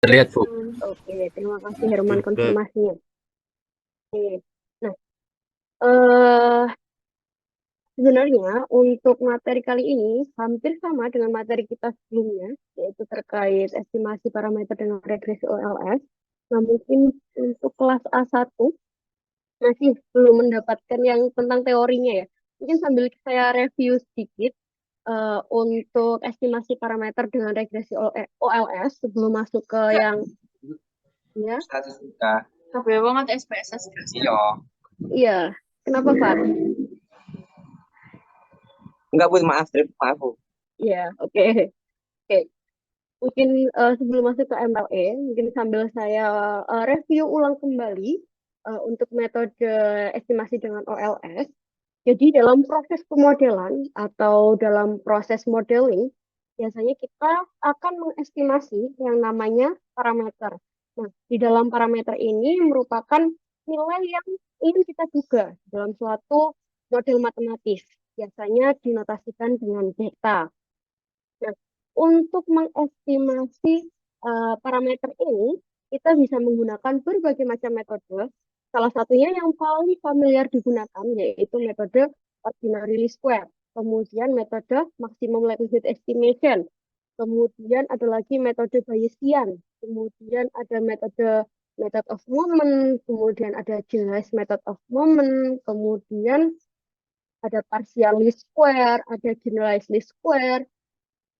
Terlihat, Bu. Oke, terima kasih Herman Oke. konfirmasinya. Oke. Nah, eh sebenarnya untuk materi kali ini hampir sama dengan materi kita sebelumnya, yaitu terkait estimasi parameter dengan regresi OLS. Nah, mungkin untuk kelas A1 masih belum mendapatkan yang tentang teorinya ya. Mungkin sambil saya review sedikit untuk estimasi parameter dengan regresi OLS sebelum masuk ke yang ya. Statistika. Kabeh banget SPSS. Iya. Iya, kenapa Fat? Enggak, Bu. Maaf, maaf, Bu. Iya, oke. Oke, mungkin sebelum masuk ke MLE, mungkin sambil saya review ulang kembali untuk metode estimasi dengan OLS. Jadi dalam proses pemodelan atau dalam proses modeling, biasanya kita akan mengestimasi yang namanya parameter. Nah, di dalam parameter ini merupakan nilai yang ingin kita duga dalam suatu model matematis. Biasanya dinotasikan dengan beta. Nah, untuk mengestimasi parameter ini, kita bisa menggunakan berbagai macam metode. Salah satunya yang paling familiar digunakan yaitu metode ordinary least square. Kemudian metode maximum likelihood estimation. Kemudian ada lagi metode Bayesian. Kemudian ada metode method of moment. Kemudian ada generalized method of moment. Kemudian ada partial least square, ada generalized least square,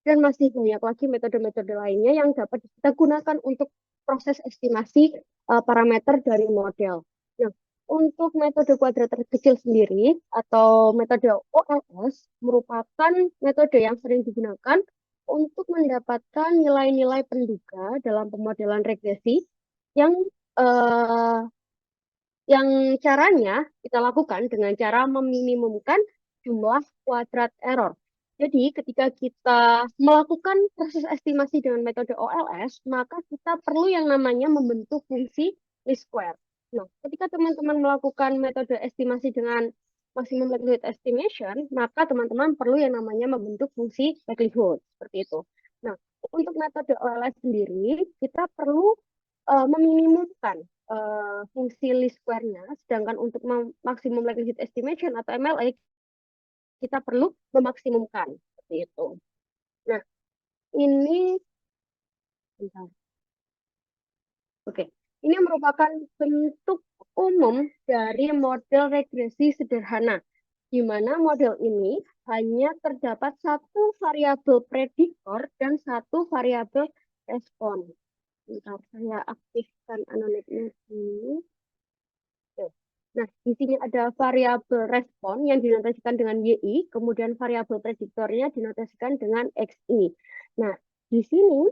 dan masih banyak lagi metode-metode lainnya yang dapat kita gunakan untuk proses estimasi parameter dari model. Nah, untuk metode kuadrat terkecil sendiri atau metode OLS merupakan metode yang sering digunakan untuk mendapatkan nilai-nilai penduga dalam pemodelan regresi yang eh, yang caranya kita lakukan dengan cara meminimumkan jumlah kuadrat error. Jadi, ketika kita melakukan proses estimasi dengan metode OLS, maka kita perlu yang namanya membentuk fungsi least square. Nah, ketika teman-teman melakukan metode estimasi dengan maximum likelihood estimation, maka teman-teman perlu yang namanya membentuk fungsi likelihood. Seperti itu. Nah, untuk metode OLS sendiri, kita perlu meminimumkan fungsi least square-nya, sedangkan untuk maksimum likelihood estimation atau MLA kita perlu memaksimumkan seperti itu. Nah, ini bentar. Oke. Ini merupakan bentuk umum dari model regresi sederhana, di mana model ini hanya terdapat satu variabel prediktor dan satu variabel respon. Bentar, saya aktifkan anonimnya dulu. Oke. Nah, di sini ada variabel respon yang dinotasikan dengan YI, kemudian variabel prediktornya dinotasikan dengan XI. Nah, di sini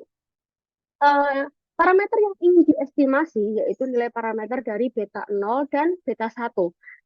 eh, parameter yang ingin diestimasi yaitu nilai parameter dari beta 0 dan beta 1.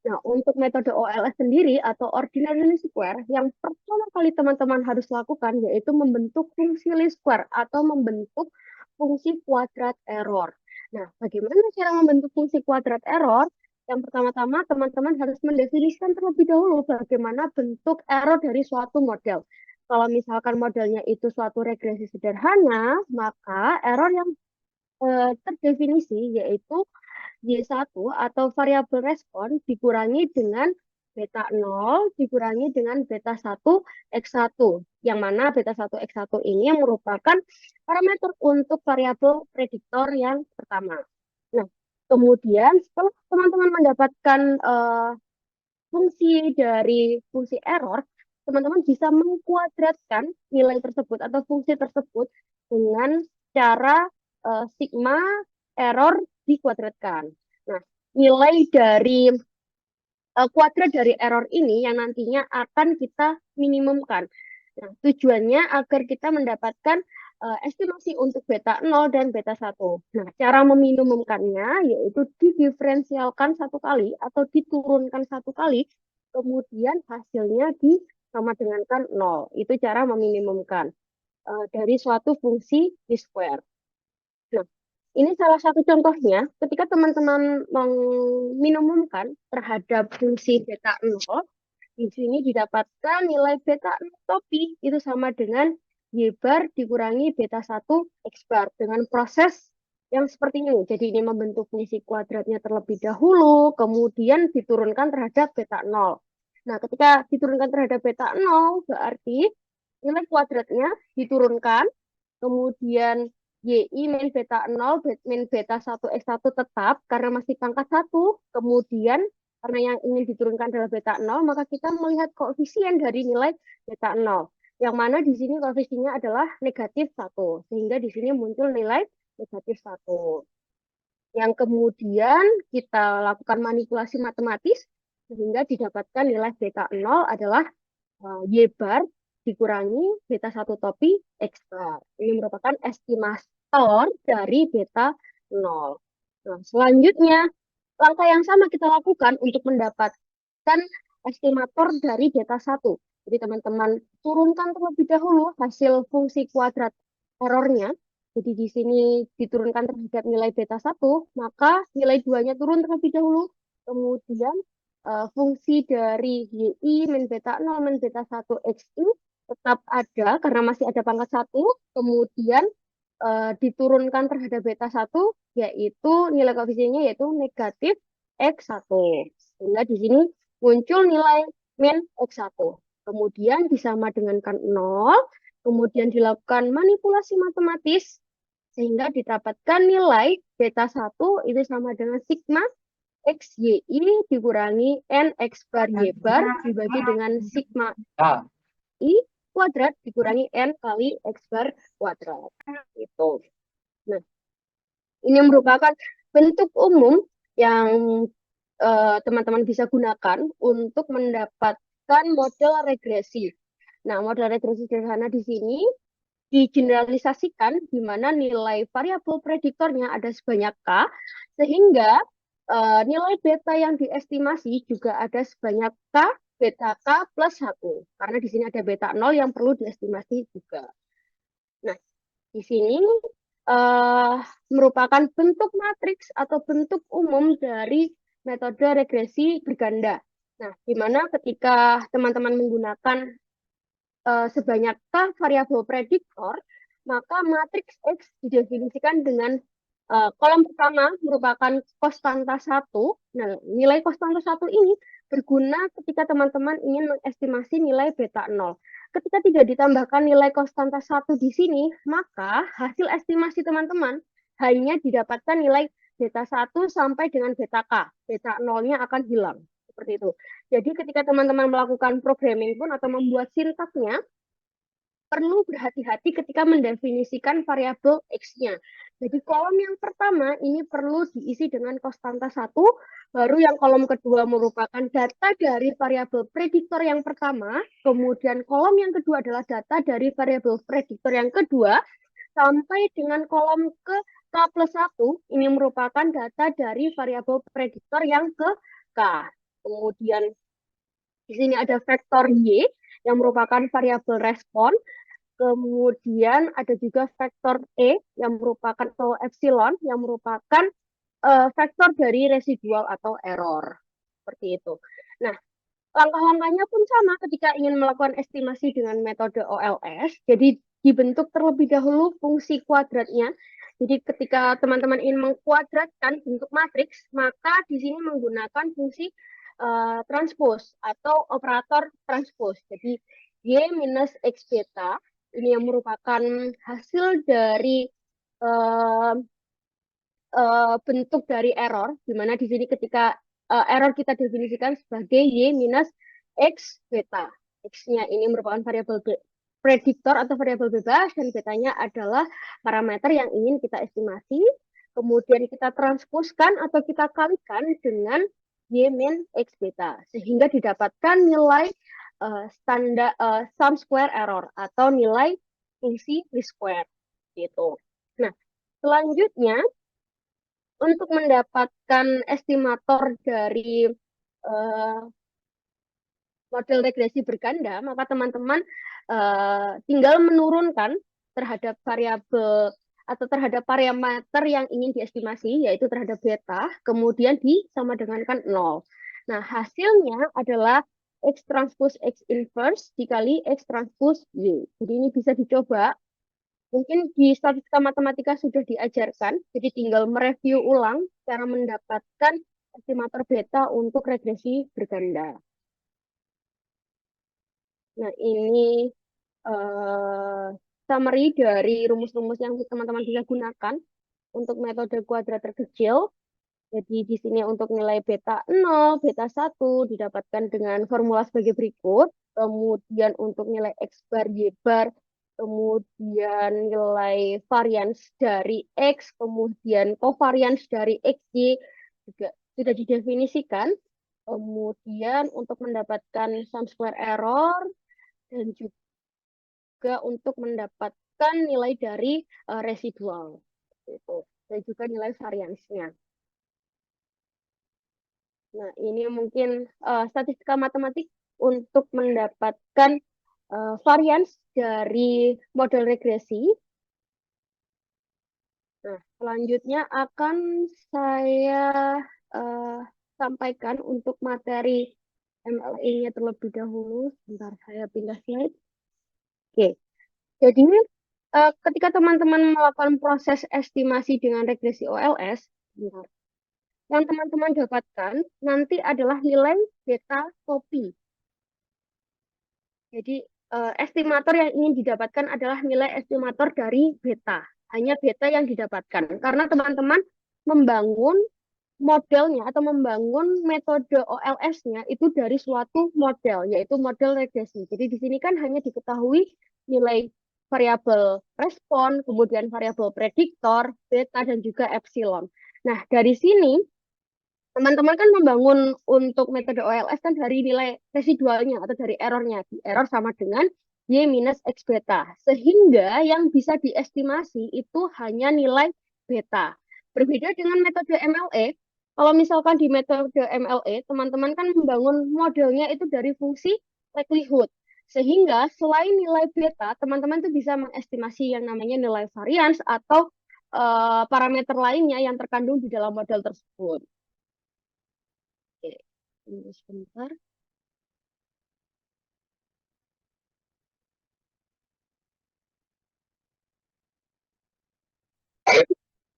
Nah, untuk metode OLS sendiri atau ordinary least square, yang pertama kali teman-teman harus lakukan yaitu membentuk fungsi least square atau membentuk fungsi kuadrat error. Nah, bagaimana cara membentuk fungsi kuadrat error? Yang pertama-tama teman-teman harus mendefinisikan terlebih dahulu bagaimana bentuk error dari suatu model. Kalau misalkan modelnya itu suatu regresi sederhana, maka error yang terdefinisi yaitu Y1 atau variabel respon dikurangi dengan beta 0 dikurangi dengan beta 1 X1, yang mana beta 1 X1 ini yang merupakan parameter untuk variabel prediktor yang pertama. Nah, kemudian setelah teman-teman mendapatkan fungsi dari fungsi error, teman-teman bisa mengkuadratkan nilai tersebut atau fungsi tersebut dengan cara sigma error dikuadratkan. Nah, nilai dari kuadrat dari error ini yang nantinya akan kita minimumkan. Nah, tujuannya agar kita mendapatkan estimasi untuk beta 0 dan beta 1. Nah, cara meminimumkannya yaitu didiferensialkan satu kali atau diturunkan satu kali, kemudian hasilnya disama dengankan 0. Itu cara meminimumkan dari suatu fungsi di square. Nah, ini salah satu contohnya ketika teman-teman meminimumkan terhadap fungsi beta 0, di sini didapatkan nilai beta 0 topi itu sama dengan Y bar dikurangi beta 1 X bar dengan proses yang seperti ini. Jadi ini membentuk fungsi kuadratnya terlebih dahulu, kemudian diturunkan terhadap beta 0. Nah, ketika diturunkan terhadap beta 0, berarti nilai kuadratnya diturunkan, kemudian YI min beta 0 min beta 1 X1 tetap karena masih pangkat 1. Kemudian karena yang ingin diturunkan adalah beta 0, maka kita melihat koefisien dari nilai beta 0. Yang mana di sini koefisiennya adalah negatif 1. Sehingga di sini muncul nilai negatif 1. Yang kemudian kita lakukan manipulasi matematis sehingga didapatkan nilai beta 0 adalah Y bar dikurangi beta 1 topi X bar. Ini merupakan estimator dari beta 0. Nah, selanjutnya, langkah yang sama kita lakukan untuk mendapatkan estimator dari beta 1. Jadi teman-teman turunkan terlebih dahulu hasil fungsi kuadrat errornya. Jadi di sini diturunkan terhadap nilai beta 1, maka nilai 2-nya turun terlebih dahulu. Kemudian fungsi dari YI min beta 0 min beta 1 XI tetap ada karena masih ada pangkat 1. Kemudian diturunkan terhadap beta 1, yaitu nilai koefisiennya yaitu negatif X1. Sehingga di sini muncul nilai min X1. Kemudian disama dengankan 0, kemudian dilakukan manipulasi matematis, sehingga didapatkan nilai beta 1 itu sama dengan sigma XYI dikurangi N X bar Y bar dibagi dengan sigma I kuadrat dikurangi N kali X bar kuadrat. Itu. Nah, ini merupakan bentuk umum yang teman-teman bisa gunakan untuk mendapatkan model regresi. Nah, model regresi sederhana di sini digeneralisasikan di mana nilai variabel prediktornya ada sebanyak K, sehingga nilai beta yang diestimasi juga ada sebanyak K, beta K plus 1. Karena di sini ada beta 0 yang perlu diestimasi juga. Nah, di sini merupakan bentuk matriks atau bentuk umum dari metode regresi berganda. Nah, di mana ketika teman-teman menggunakan sebanyak K variabel prediktor, maka matriks X didefinisikan dengan kolom pertama merupakan konstanta 1. Nah, nilai konstanta 1 ini berguna ketika teman-teman ingin mengestimasi nilai beta 0. Ketika tidak ditambahkan nilai konstanta 1 di sini, maka hasil estimasi teman-teman hanya didapatkan nilai beta 1 sampai dengan beta K. Beta 0-nya akan hilang. Seperti itu. Jadi ketika teman-teman melakukan programming pun atau membuat sintaksnya, perlu berhati-hati ketika mendefinisikan variabel X-nya. Jadi kolom yang pertama ini perlu diisi dengan konstanta 1, baru yang kolom kedua merupakan data dari variabel prediktor yang pertama, kemudian kolom yang kedua adalah data dari variabel prediktor yang kedua, sampai dengan kolom ke K plus 1, ini merupakan data dari variabel prediktor yang ke K. Kemudian di sini ada vektor Y yang merupakan variabel respon. Kemudian ada juga vektor E yang merupakan atau epsilon yang merupakan vektor dari residual atau error. Seperti itu. Nah, langkah-langkahnya pun sama ketika ingin melakukan estimasi dengan metode OLS. Jadi dibentuk terlebih dahulu fungsi kuadratnya. Jadi ketika teman-teman ingin mengkuadratkan bentuk matriks, maka di sini menggunakan fungsi transpose atau operator transpose. Jadi Y minus X beta ini yang merupakan hasil dari bentuk dari error, di mana di sini ketika error kita definisikan sebagai Y minus X beta. X-nya ini merupakan variabel prediktor atau variabel bebas, dan betanya adalah parameter yang ingin kita estimasi. Kemudian kita transpuskan atau kita kalikan dengan Y min X beta, sehingga didapatkan nilai standar sum square error atau nilai fungsi least square gitu. Nah, selanjutnya untuk mendapatkan estimator dari model regresi berganda, maka teman-teman tinggal menurunkan terhadap variabel atau terhadap parameter yang ingin diestimasi, yaitu terhadap beta, kemudian disama dengankan 0. Nah, hasilnya adalah X transpose X inverse dikali X transpose Y. Jadi ini bisa dicoba Mungkin di statistika matematika sudah diajarkan, jadi tinggal mereview ulang cara mendapatkan estimator beta untuk regresi berganda. Nah, ini eh, summary dari rumus-rumus yang teman-teman bisa gunakan untuk metode kuadrat terkecil. Jadi di sini untuk nilai beta 0, beta 1 didapatkan dengan formula sebagai berikut. Kemudian untuk nilai X bar, Y bar, kemudian nilai varians dari X, kemudian covarians dari XY juga sudah didefinisikan. Kemudian untuk mendapatkan sum square error dan juga untuk mendapatkan nilai dari residual. Itu. Dan juga nilai variansnya. Nah, ini mungkin statistika matematik untuk mendapatkan varians dari model regresi. Nah, selanjutnya akan saya eh, sampaikan untuk materi MLE-nya terlebih dahulu. Sebentar, saya pindah slide. Oke, jadi ketika teman-teman melakukan proses estimasi dengan regresi OLS, bentar, yang teman-teman dapatkan nanti adalah nilai beta topi. Jadi estimator yang ingin didapatkan adalah nilai estimator dari beta. Hanya beta yang didapatkan. Karena teman-teman membangun modelnya atau membangun metode OLS-nya itu dari suatu model, yaitu model regresi. Jadi di sini kan hanya diketahui nilai variabel respon, kemudian variabel prediktor, beta, dan juga epsilon. Nah, dari sini teman-teman kan membangun untuk metode OLS kan dari nilai residualnya atau dari errornya. Error sama dengan Y minus X beta. Sehingga yang bisa diestimasi itu hanya nilai beta. Berbeda dengan metode MLE, kalau misalkan di metode MLE, teman-teman kan membangun modelnya itu dari fungsi likelihood. Sehingga selain nilai beta, teman-teman tuh bisa mengestimasi yang namanya nilai varians atau parameter lainnya yang terkandung di dalam model tersebut. Oke, tunggu sebentar.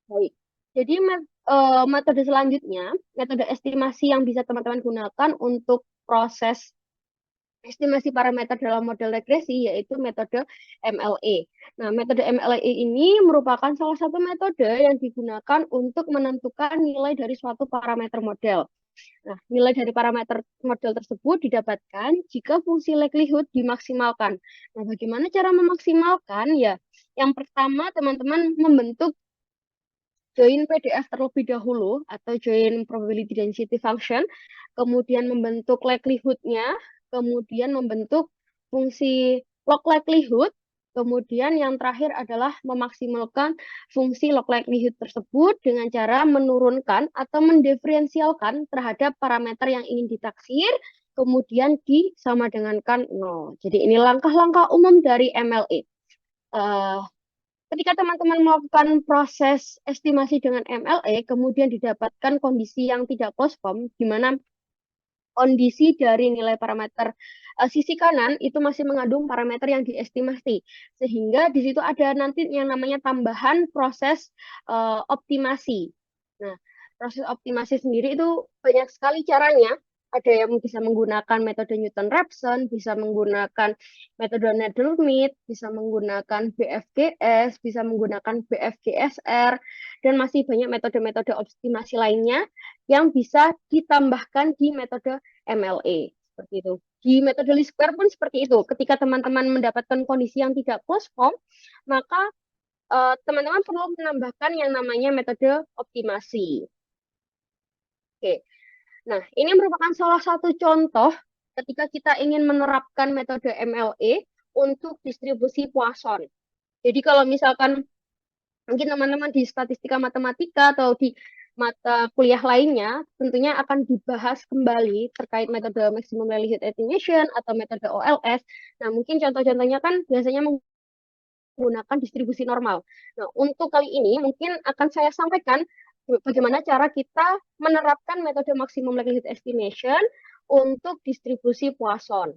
Baik. Jadi metode selanjutnya, metode estimasi yang bisa teman-teman gunakan untuk proses estimasi parameter dalam model regresi yaitu metode MLE. Nah, metode MLE ini merupakan salah satu metode yang digunakan untuk menentukan nilai dari suatu parameter model. Nah, nilai dari parameter model tersebut didapatkan jika fungsi likelihood dimaksimalkan. Nah, bagaimana cara memaksimalkan? Ya, yang pertama teman-teman membentuk join PDF terlebih dahulu atau join probability density function, kemudian membentuk likelihood-nya, kemudian membentuk fungsi log likelihood, kemudian yang terakhir adalah memaksimalkan fungsi log likelihood tersebut dengan cara menurunkan atau mendiferensialkan terhadap parameter yang ingin ditaksir, kemudian disama dengankan 0. Jadi ini langkah-langkah umum dari MLE. Ketika teman-teman melakukan proses estimasi dengan MLE, kemudian didapatkan kondisi yang tidak close form, di mana kondisi dari nilai parameter sisi kanan itu masih mengandung parameter yang diestimasi. Sehingga di situ ada nanti yang namanya tambahan proses optimasi. Nah, proses optimasi sendiri itu banyak sekali caranya. Ada yang bisa menggunakan metode Newton-Raphson, bisa menggunakan metode Nadelmaid, bisa menggunakan BFGS, bisa menggunakan BFGSR, dan masih banyak metode-metode optimasi lainnya yang bisa ditambahkan di metode MLE. Seperti itu. Di metode least square pun seperti itu. Ketika teman-teman mendapatkan kondisi yang tidak close form, maka teman-teman perlu menambahkan yang namanya metode optimasi. Oke. Nah, ini merupakan salah satu contoh ketika kita ingin menerapkan metode MLE untuk distribusi Poisson. Jadi kalau misalkan mungkin teman-teman di statistika matematika atau di mata kuliah lainnya tentunya akan dibahas kembali terkait metode maximum likelihood estimation atau metode OLS. Nah, mungkin contoh-contohnya kan biasanya menggunakan distribusi normal. Nah, untuk kali ini mungkin akan saya sampaikan bagaimana cara kita menerapkan metode maximum likelihood estimation untuk distribusi Poisson.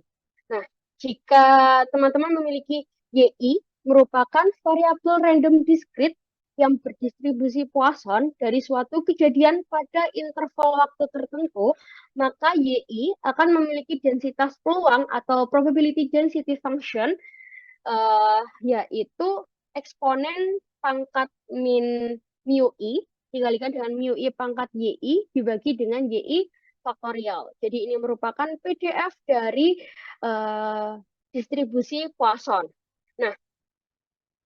Nah, jika teman-teman memiliki YI merupakan variabel random discrete yang berdistribusi Poisson dari suatu kejadian pada interval waktu tertentu, maka YI akan memiliki densitas peluang atau probability density function, yaitu eksponen pangkat min mu i dikalikan dengan mu i pangkat YI dibagi dengan YI faktorial. Jadi ini merupakan PDF dari distribusi Poisson. Nah,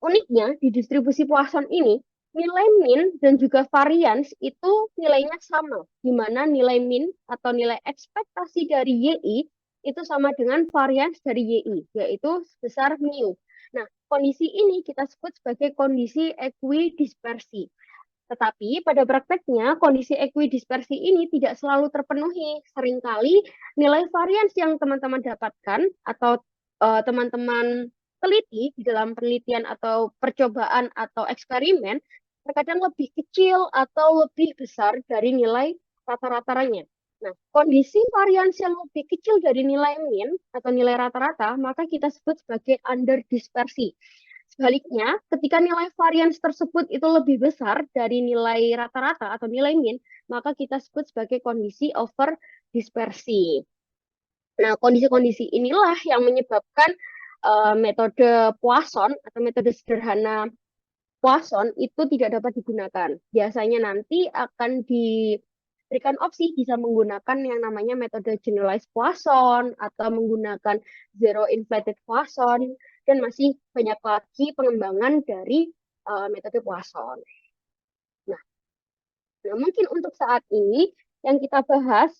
uniknya di distribusi Poisson ini, nilai min dan juga varians itu nilainya sama, di mana nilai min atau nilai ekspektasi dari YI itu sama dengan varians dari YI, yaitu sebesar mu. Nah, kondisi ini kita sebut sebagai kondisi equidispersi. Tetapi pada prakteknya, kondisi equidispersi ini tidak selalu terpenuhi. Seringkali nilai varians yang teman-teman dapatkan atau teman-teman teliti di dalam penelitian atau percobaan atau eksperimen terkadang lebih kecil atau lebih besar dari nilai rata-ratanya. Nah, kondisi varians yang lebih kecil dari nilai min atau nilai rata-rata, maka kita sebut sebagai underdispersi. Sebaliknya, ketika nilai varians tersebut itu lebih besar dari nilai rata-rata atau nilai min, maka kita sebut sebagai kondisi overdispersi. Nah, kondisi-kondisi inilah yang menyebabkan metode Poisson atau metode sederhana Poisson itu tidak dapat digunakan. Biasanya nanti akan diberikan opsi bisa menggunakan yang namanya metode generalized Poisson atau menggunakan zero inflated Poisson dan masih banyak lagi pengembangan dari metode Poisson. Nah, mungkin untuk saat ini yang kita bahas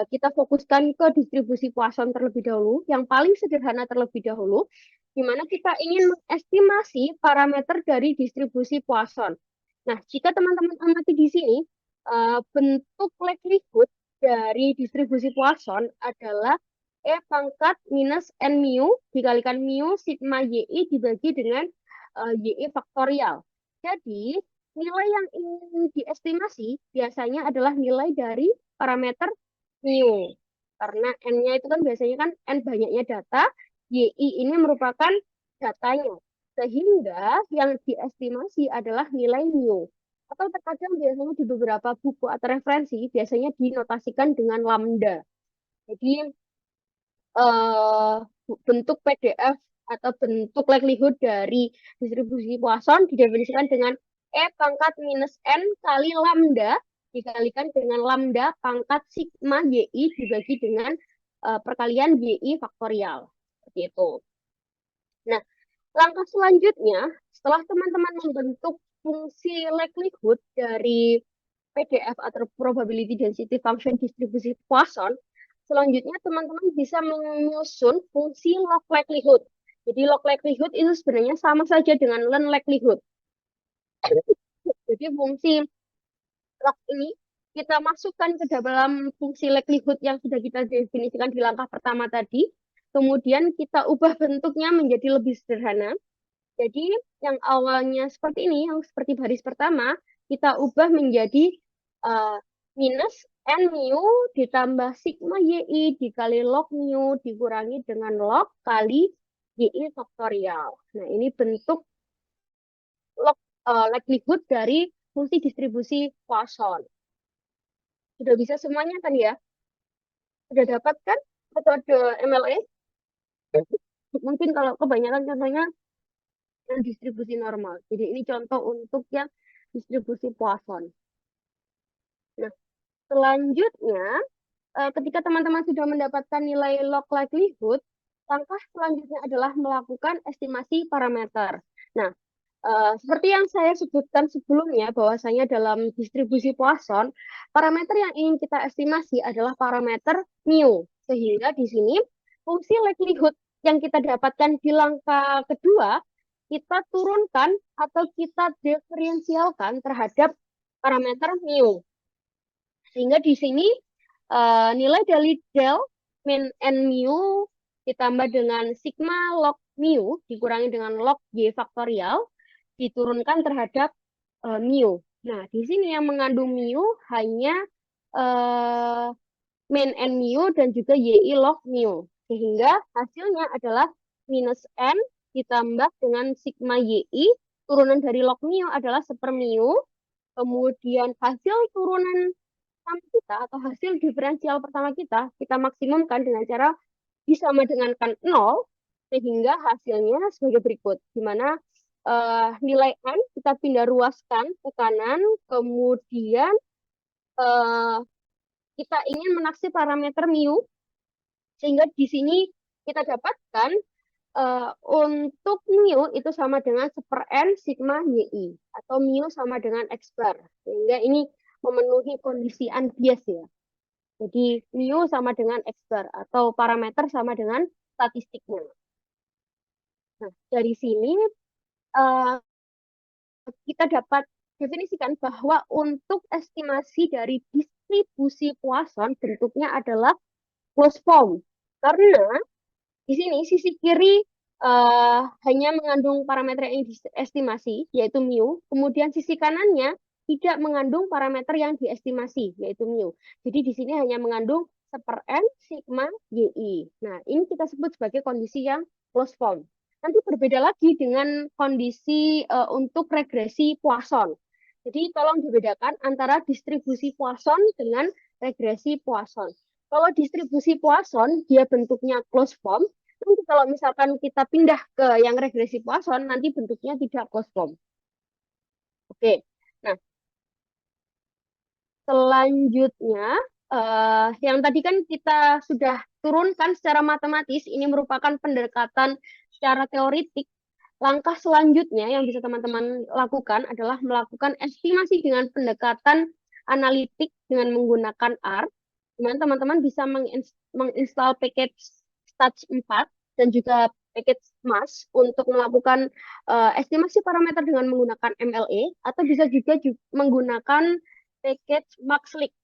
kita fokuskan ke distribusi Poisson terlebih dahulu, yang paling sederhana terlebih dahulu, di mana kita ingin mengestimasi parameter dari distribusi Poisson. Nah, jika teman-teman amati di sini, bentuk likelihood dari distribusi Poisson adalah E pangkat minus N mu dikalikan mu sigma YI dibagi dengan YI faktorial. Jadi, nilai yang ingin diestimasi biasanya adalah nilai dari parameter mu. Karena N-nya itu kan biasanya kan N banyaknya data, YI ini merupakan datanya. Sehingga yang diestimasi adalah nilai mu. Atau terkadang biasanya di beberapa buku atau referensi biasanya dinotasikan dengan lambda. Jadi eh, bentuk PDF atau bentuk likelihood dari distribusi Poisson didefinisikan dengan E pangkat minus N kali lambda dikalikan dengan lambda pangkat sigma YI dibagi dengan perkalian YI faktorial. Seperti itu. Nah, langkah selanjutnya, setelah teman-teman membentuk fungsi likelihood dari PDF atau probability density function distribusi Poisson, selanjutnya teman-teman bisa menyusun fungsi log likelihood. Jadi log likelihood itu sebenarnya sama saja dengan learn likelihood. Jadi fungsi log ini kita masukkan ke dalam fungsi likelihood yang sudah kita definisikan di langkah pertama tadi. Kemudian kita ubah bentuknya menjadi lebih sederhana. Jadi yang awalnya seperti ini, yang seperti baris pertama, kita ubah menjadi minus N mu ditambah sigma YI dikali log mu dikurangi dengan log kali YI faktorial. Nah, ini bentuk log likelihood dari fungsi distribusi Poisson. Sudah bisa semuanya kan ya? Sudah dapat kan metode MLA? Mungkin kalau kebanyakan contohnya yang distribusi normal. Jadi ini contoh untuk yang distribusi Poisson. Nah, selanjutnya, ketika teman-teman sudah mendapatkan nilai log likelihood, langkah selanjutnya adalah melakukan estimasi parameter. Nah, seperti yang saya sebutkan sebelumnya, bahwasanya dalam distribusi Poisson, parameter yang ingin kita estimasi adalah parameter mu. Sehingga di sini, fungsi likelihood yang kita dapatkan di langkah kedua, kita turunkan atau kita diferensialkan terhadap parameter mu. Sehingga di sini nilai dari del min n mu ditambah dengan sigma log mu dikurangi dengan log y faktorial diturunkan terhadap mu. Nah, di sini yang mengandung mu hanya min n mu dan juga y log mu. Sehingga hasilnya adalah minus n ditambah dengan sigma YI, turunan dari log mu adalah 1/mu, kemudian hasil turunan pertama kita atau hasil diferensial pertama kita maksimumkan dengan cara disamadengankan 0, sehingga hasilnya sebagai berikut, di mana nilai N kita pindah ruaskan ke kanan, kemudian eh, kita ingin menaksir parameter mu, sehingga di sini kita dapatkan untuk mu itu sama dengan 1/n sigma yi, atau mu sama dengan x bar, sehingga ini memenuhi kondisi unbias ya. Jadi mu sama dengan x bar, atau parameter sama dengan statistiknya. Nah, dari sini eh, kita dapat definisikan bahwa untuk estimasi dari distribusi Poisson bentuknya adalah closed form. Karena di sini sisi kiri hanya mengandung parameter yang diestimasi, yaitu mu. Kemudian sisi kanannya tidak mengandung parameter yang diestimasi, yaitu mu. Jadi di sini hanya mengandung 1/n sigma yi. Nah, ini kita sebut sebagai kondisi yang closed form. Nanti berbeda lagi dengan kondisi untuk regresi Poisson. Jadi tolong dibedakan antara distribusi Poisson dengan regresi Poisson. Kalau distribusi Poisson, dia bentuknya closed form. Nanti kalau misalkan kita pindah ke yang regresi Poisson, nanti bentuknya tidak closed form. Oke, nah selanjutnya, yang tadi kan kita sudah turunkan secara matematis, ini merupakan pendekatan secara teoritik. Langkah selanjutnya yang bisa teman-teman lakukan adalah melakukan estimasi dengan pendekatan analitik dengan menggunakan R, di mana teman-teman bisa menginstal package stats4 dan juga package MAS untuk melakukan estimasi parameter dengan menggunakan MLE, atau bisa juga menggunakan package MaxLink.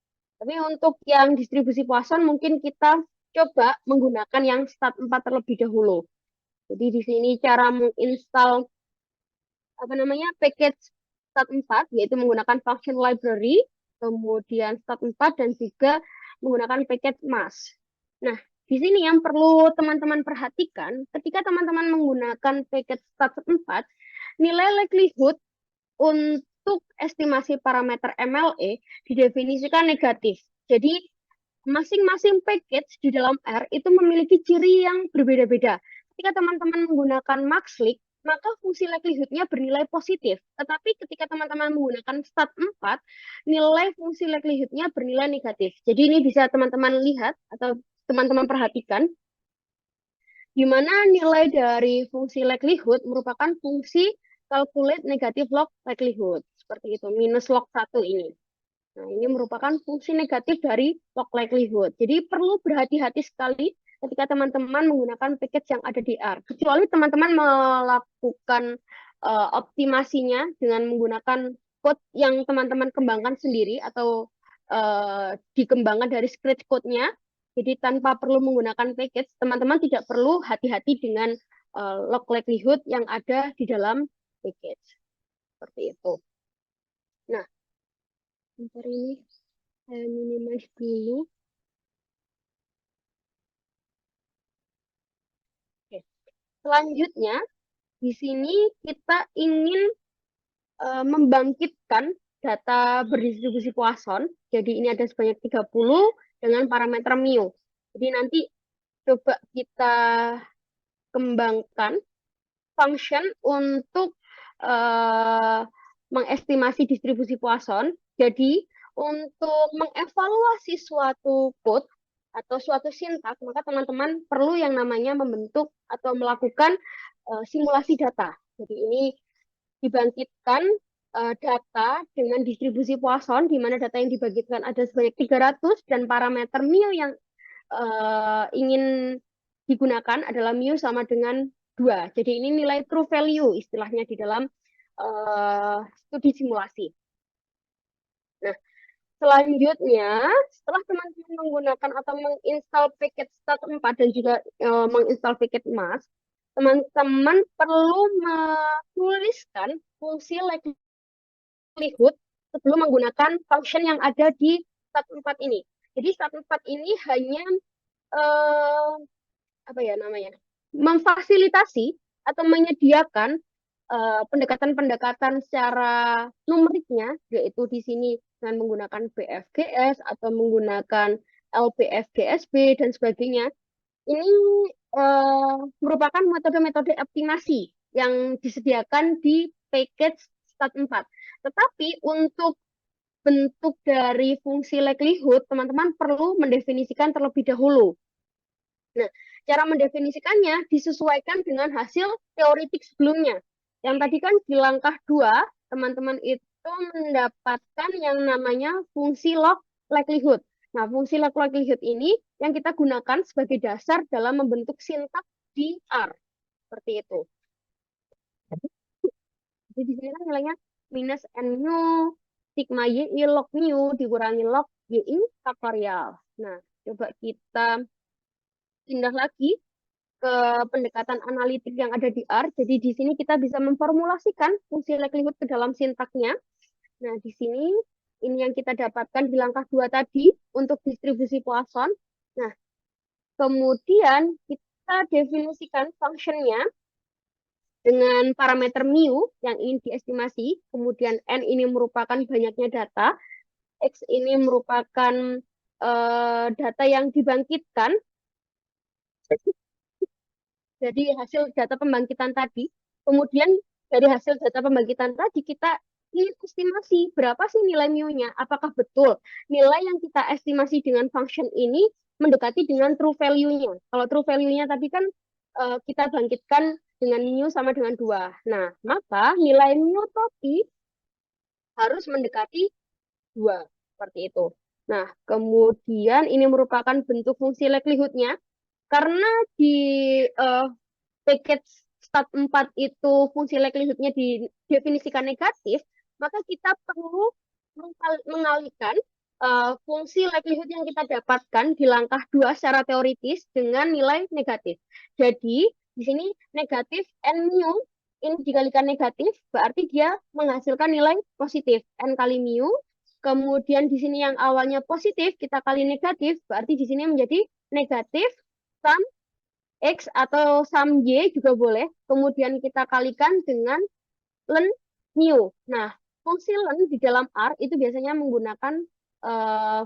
Tapi untuk yang distribusi Poisson mungkin kita coba menggunakan yang stat4 terlebih dahulu. Jadi di sini cara menginstal package stat4, yaitu menggunakan function library, kemudian stat4 dan juga menggunakan package MAS. Nah, di sini yang perlu teman-teman perhatikan, ketika teman-teman menggunakan package stat4, nilai likelihood untuk estimasi parameter MLE didefinisikan negatif. Jadi masing-masing package di dalam R itu memiliki ciri yang berbeda-beda. Ketika teman-teman menggunakan MaxLink, maka fungsi likelihood-nya bernilai positif. Tetapi ketika teman-teman menggunakan stat4, nilai fungsi likelihood-nya bernilai negatif. Jadi ini bisa teman-teman lihat atau teman-teman perhatikan, di mana nilai dari fungsi likelihood merupakan fungsi calculate negative log likelihood. Seperti itu, minus log 1 ini. Nah, ini merupakan fungsi negatif dari log likelihood. Jadi perlu berhati-hati sekali ketika teman-teman menggunakan package yang ada di R. Kecuali teman-teman melakukan optimasinya dengan menggunakan code yang teman-teman kembangkan sendiri atau dikembangkan dari script code-nya. Jadi tanpa perlu menggunakan package, teman-teman tidak perlu hati-hati dengan log likelihood yang ada di dalam package. Seperti itu. Nah, bentar ini saya minimize dulu. Oke. Selanjutnya, di sini kita ingin membangkitkan data berdistribusi Poisson. Jadi ini ada sebanyak 30 dengan parameter mu. Jadi nanti coba kita kembangkan function untuk mengestimasi distribusi Poisson. Jadi untuk mengevaluasi suatu code atau suatu sintak, maka teman-teman perlu yang namanya membentuk atau melakukan simulasi data. Jadi ini dibangkitkan data dengan distribusi Poisson, di mana data yang dibangkitkan ada sebanyak 300 dan parameter mu yang ingin digunakan adalah mu sama dengan 2. Jadi ini nilai true value istilahnya di dalam studi simulasi. Nah, selanjutnya, setelah teman-teman menggunakan atau menginstal package stat4 dan juga menginstal package MAS, teman-teman perlu menuliskan fungsi likelihood sebelum menggunakan function yang ada di stat4 ini. Jadi stat4 ini hanya memfasilitasi atau menyediakan pendekatan-pendekatan secara numeriknya, yaitu di sini dengan menggunakan BFGS atau menggunakan LPFGSB dan sebagainya. Ini merupakan metode-metode optimasi yang disediakan di package Stat4. Tetapi untuk bentuk dari fungsi likelihood, teman-teman perlu mendefinisikan terlebih dahulu. Nah, cara mendefinisikannya disesuaikan dengan hasil teoritik sebelumnya. Yang tadi kan di langkah 2, teman-teman itu mendapatkan yang namanya fungsi log likelihood. Nah, fungsi log likelihood ini yang kita gunakan sebagai dasar dalam membentuk sintaks di R. Seperti itu. Jadi di sini kan nilainya minus N mu, sigma YI log mu dikurangi log YI faktorial. Nah, coba kita pindah lagi ke pendekatan analitik yang ada di R. Jadi di sini kita bisa memformulasikan fungsi likelihood ke dalam sintaknya. Nah, di sini ini yang kita dapatkan di langkah 2 tadi untuk distribusi Poisson. Nah, kemudian kita definisikan fungsinya dengan parameter mu yang ingin diestimasi, kemudian N ini merupakan banyaknya data, X ini merupakan data yang dibangkitkan, jadi hasil data pembangkitan tadi. Kemudian dari hasil data pembangkitan tadi kita ingin estimasi berapa sih nilai mu-nya, apakah betul nilai yang kita estimasi dengan function ini mendekati dengan true value-nya. Kalau true value-nya tadi kan kita bangkitkan dengan mu sama dengan 2. Nah, maka nilai mu tadi harus mendekati 2. Seperti itu. Nah, kemudian ini merupakan bentuk fungsi likelihood-nya. Karena di package Stat4 itu fungsi likelihood-nya didefinisikan negatif, maka kita perlu mengalihkan fungsi likelihood yang kita dapatkan di langkah 2 secara teoritis dengan nilai negatif. Jadi, di sini negatif N mu ini dikalikan negatif, berarti dia menghasilkan nilai positif. N kali mu, kemudian di sini yang awalnya positif, kita kali negatif, berarti di sini menjadi negatif sum X atau sum Y juga boleh. Kemudian kita kalikan dengan len mu. Nah, fungsi len di dalam R itu biasanya menggunakan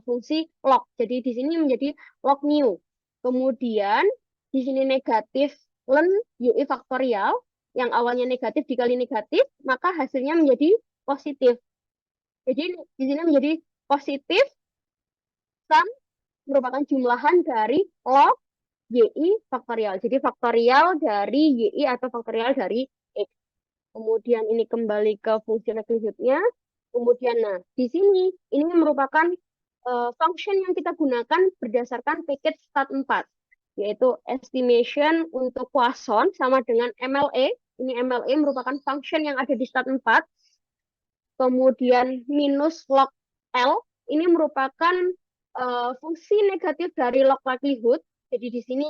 fungsi log. Jadi di sini menjadi log mu. Kemudian di sini negatif len UI faktorial yang awalnya negatif dikali negatif, maka hasilnya menjadi positif. Jadi di sini menjadi positif sum merupakan jumlahan dari log YI faktorial. Jadi faktorial dari YI atau faktorial dari X. Kemudian ini kembali ke fungsi likelihood-nya. Kemudian, nah, di sini ini merupakan function yang kita gunakan berdasarkan package Stat4, yaitu estimation untuk Poisson sama dengan MLE. Ini MLE merupakan function yang ada di Stat4. Kemudian minus log L, ini merupakan fungsi negatif dari log likelihood. Jadi di sini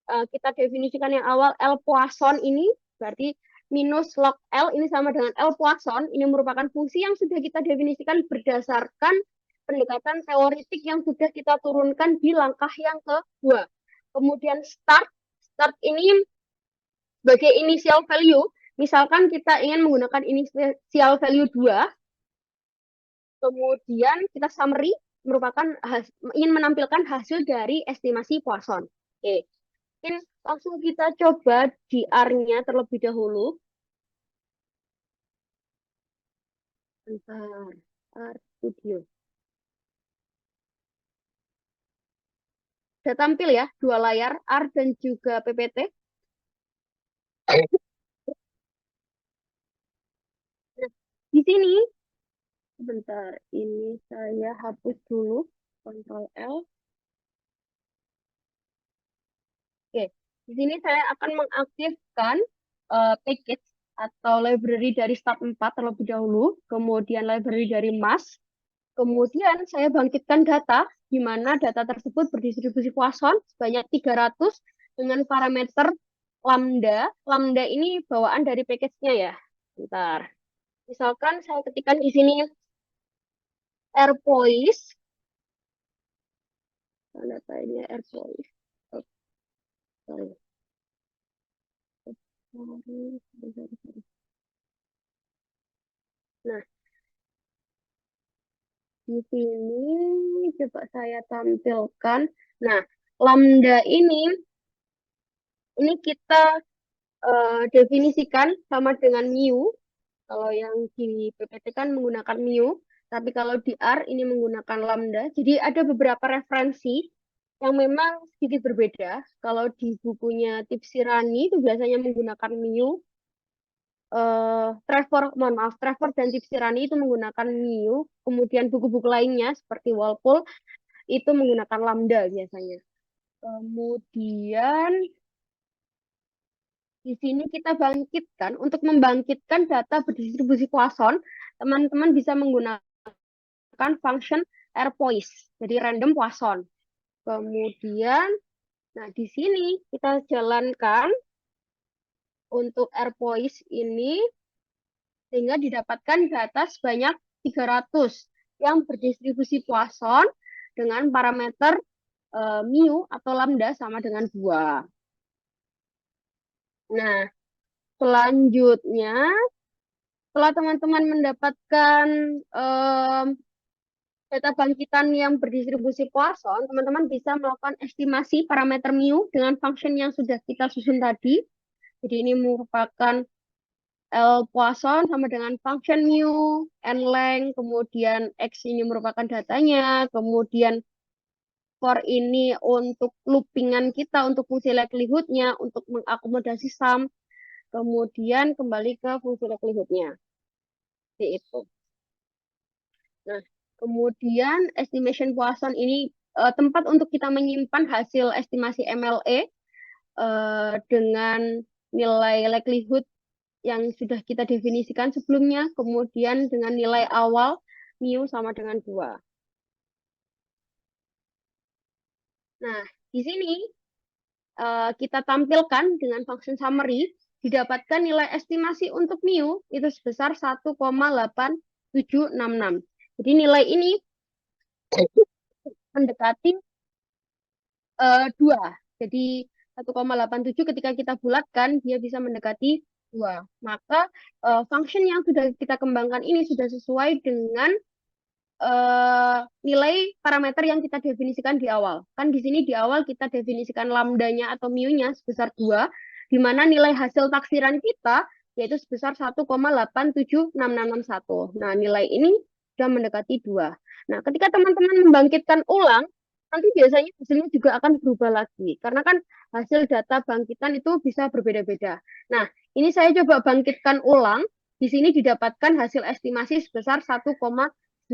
kita definisikan yang awal L Poisson ini, berarti minus log L ini sama dengan L Poisson, ini merupakan fungsi yang sudah kita definisikan berdasarkan pendekatan teoritik yang sudah kita turunkan di langkah yang kedua. Kemudian start ini sebagai initial value, misalkan kita ingin menggunakan initial value 2, kemudian kita summary merupakan ingin menampilkan hasil dari estimasi Poisson. Oke. Mungkin langsung kita coba di R-nya terlebih dahulu. Bentar, R Studio. Sudah tampil ya, dua layar, R dan juga PPT. Nah, di sini, sebentar, ini saya hapus dulu, Ctrl L. Oke, di sini saya akan mengaktifkan package atau library dari Stat4 terlebih dahulu, kemudian library dari MAS, kemudian saya bangkitkan data, di mana data tersebut berdistribusi Poisson sebanyak 300 dengan parameter lambda. Lambda ini bawaan dari package-nya ya. Bentar. Misalkan saya ketikkan di sini airpoise. Datanya airpoise. Oh, sorry. Nah, di sini coba saya tampilkan. Nah, lambda ini kita definisikan sama dengan mu. Kalau yang di PPT kan menggunakan mu, tapi kalau di R ini menggunakan lambda. Jadi ada beberapa referensi yang memang sedikit berbeda. Kalau di bukunya Tipsirani itu biasanya menggunakan mu. Trevor dan Tipsirani itu menggunakan mu. Kemudian buku-buku lainnya seperti Walpole itu menggunakan lambda biasanya. Kemudian di sini kita bangkitkan, untuk membangkitkan data berdistribusi Poisson, teman-teman bisa menggunakan function airpoise, jadi random Poisson. Kemudian, nah di sini kita jalankan untuk airpoise ini, sehingga didapatkan data sebanyak 300 yang berdistribusi Poisson dengan parameter mu atau lambda sama dengan 2. Nah, selanjutnya, setelah teman-teman mendapatkan data bangkitan yang berdistribusi Poisson, teman-teman bisa melakukan estimasi parameter mu dengan function yang sudah kita susun tadi. Jadi ini merupakan L Poisson sama dengan function mu, n length, kemudian X ini merupakan datanya, kemudian for ini untuk loopingan kita, untuk fungsi likelihood-nya, untuk mengakomodasi sum, kemudian kembali ke fungsi likelihood-nya. Seperti itu. Nah, kemudian estimation Poisson ini tempat untuk kita menyimpan hasil estimasi MLE dengan nilai likelihood yang sudah kita definisikan sebelumnya, kemudian dengan nilai awal mu sama dengan 2. Nah, di sini kita tampilkan dengan function summary, didapatkan nilai estimasi untuk mu itu sebesar 1,8766. Jadi nilai ini mendekati 2. Jadi 1,87 ketika kita bulatkan, dia bisa mendekati 2. Maka function yang sudah kita kembangkan ini sudah sesuai dengan nilai parameter yang kita definisikan di awal. Kan di sini di awal kita definisikan lambdanya atau mu-nya sebesar 2, di mana nilai hasil taksiran kita yaitu sebesar 1,876661. Nah, nilai ini sudah mendekati 2. Nah, ketika teman-teman membangkitkan ulang, nanti biasanya hasilnya juga akan berubah lagi. Karena kan hasil data bangkitan itu bisa berbeda-beda. Nah, ini saya coba bangkitkan ulang. Di sini didapatkan hasil estimasi sebesar 1,949999.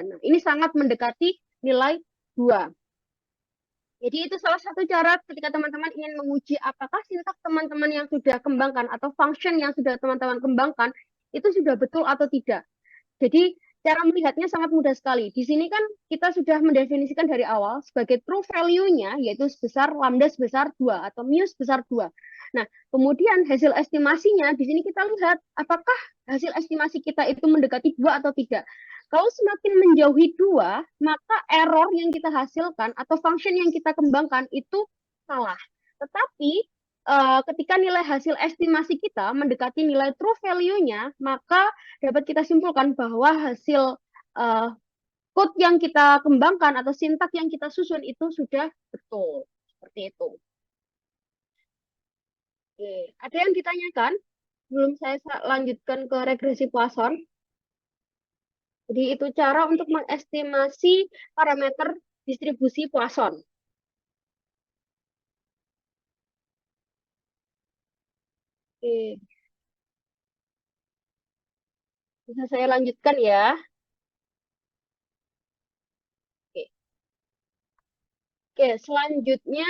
Nah, ini sangat mendekati nilai 2. Jadi itu salah satu cara ketika teman-teman ingin menguji apakah sintak teman-teman yang sudah kembangkan atau function yang sudah teman-teman kembangkan itu sudah betul atau tidak. Jadi cara melihatnya sangat mudah sekali. Di sini kan kita sudah mendefinisikan dari awal sebagai true value-nya yaitu sebesar lambda sebesar 2 atau mu sebesar 2. Nah, kemudian hasil estimasinya di sini kita lihat apakah hasil estimasi kita itu mendekati 2 atau tidak. Kalau semakin menjauhi 2, maka error yang kita hasilkan atau function yang kita kembangkan itu salah. Tetapi ketika nilai hasil estimasi kita mendekati nilai true value-nya, maka dapat kita simpulkan bahwa hasil uh, code yang kita kembangkan atau sintak yang kita susun itu sudah betul. Seperti itu. Oke. Ada yang ditanyakan? Belum saya lanjutkan ke regresi Poisson. Jadi itu cara untuk mengestimasi parameter distribusi Poisson. Oke. Bisa saya lanjutkan ya. Oke. Oke, selanjutnya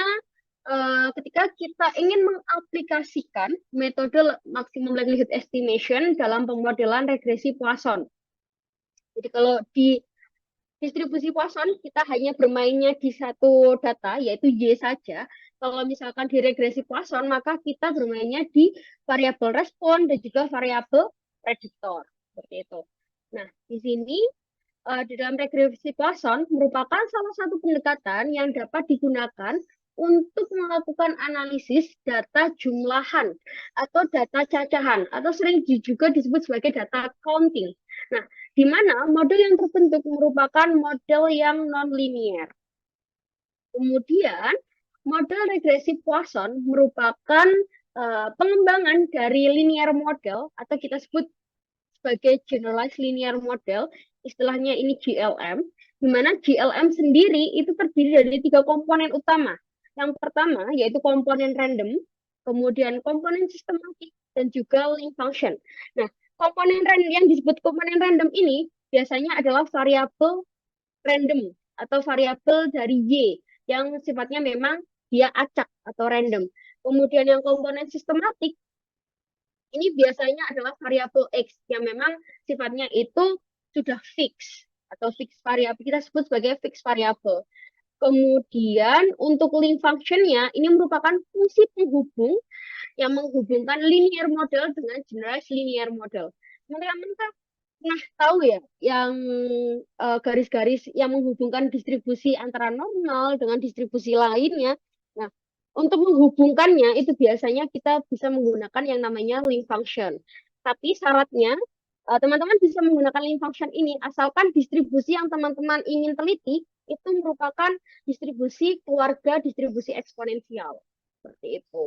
ketika kita ingin mengaplikasikan metode maximum likelihood estimation dalam pemodelan regresi Poisson. Jadi kalau di distribusi Poisson kita hanya bermainnya di satu data yaitu Y saja. Kalau misalkan di regresi Poisson maka kita bermainnya di variabel respon dan juga variabel prediktor seperti itu. Nah, di sini di dalam regresi Poisson merupakan salah satu pendekatan yang dapat digunakan untuk melakukan analisis data jumlahan atau data cacahan atau sering juga disebut sebagai data counting. Nah, di mana model yang terbentuk merupakan model yang non-linear. Kemudian, model regresi Poisson merupakan pengembangan dari linear model atau kita sebut sebagai generalized linear model, istilahnya ini GLM, di mana GLM sendiri itu terdiri dari 3 komponen utama. Yang pertama yaitu komponen random, kemudian komponen sistematik, dan juga link function. Nah, komponen random yang disebut komponen random ini biasanya adalah variabel random atau variabel dari Y yang sifatnya memang dia acak atau random. Kemudian yang komponen sistematik ini biasanya adalah variabel X yang memang sifatnya itu sudah fix atau fix variabel. Kita sebut sebagai fix variabel. Kemudian untuk link functionnya ini merupakan fungsi penghubung yang menghubungkan linear model dengan generalized linear model. Teman-teman pernah tahu ya yang garis-garis yang menghubungkan distribusi antara normal dengan distribusi lainnya. Nah, untuk menghubungkannya itu biasanya kita bisa menggunakan yang namanya link function. Tapi syaratnya teman-teman bisa menggunakan link function ini asalkan distribusi yang teman-teman ingin teliti itu merupakan distribusi keluarga distribusi eksponensial. Seperti itu.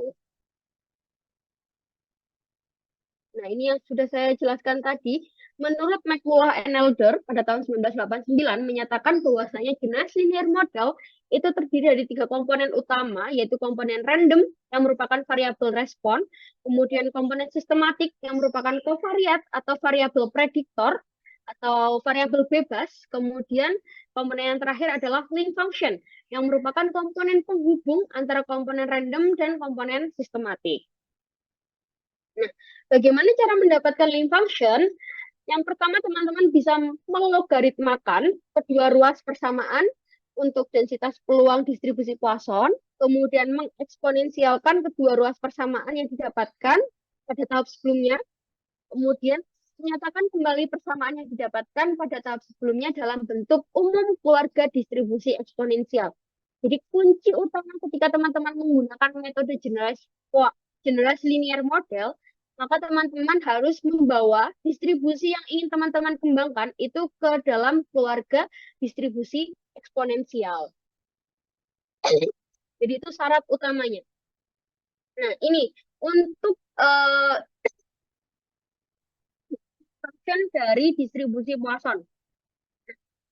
Nah, ini yang sudah saya jelaskan tadi. Menurut McCullough and Elder pada tahun 1989 menyatakan bahwasanya jenis linear model itu terdiri dari 3 komponen utama, yaitu komponen random yang merupakan variabel respon, kemudian komponen sistematik yang merupakan covariat atau variabel prediktor atau variabel bebas, kemudian komponen yang terakhir adalah link function yang merupakan komponen penghubung antara komponen random dan komponen sistematik. Nah, bagaimana cara mendapatkan link function? Yang pertama, teman-teman bisa melogaritmakan kedua ruas persamaan untuk densitas peluang distribusi Poisson, kemudian mengeksponensialkan kedua ruas persamaan yang didapatkan pada tahap sebelumnya, kemudian menyatakan kembali persamaan yang didapatkan pada tahap sebelumnya dalam bentuk umum keluarga distribusi eksponensial. Jadi kunci utama ketika teman-teman menggunakan metode generalized linear model, maka teman-teman harus membawa distribusi yang ingin teman-teman kembangkan itu ke dalam keluarga distribusi eksponensial. Jadi itu syarat utamanya. Nah, ini untuk function dari distribusi Poisson.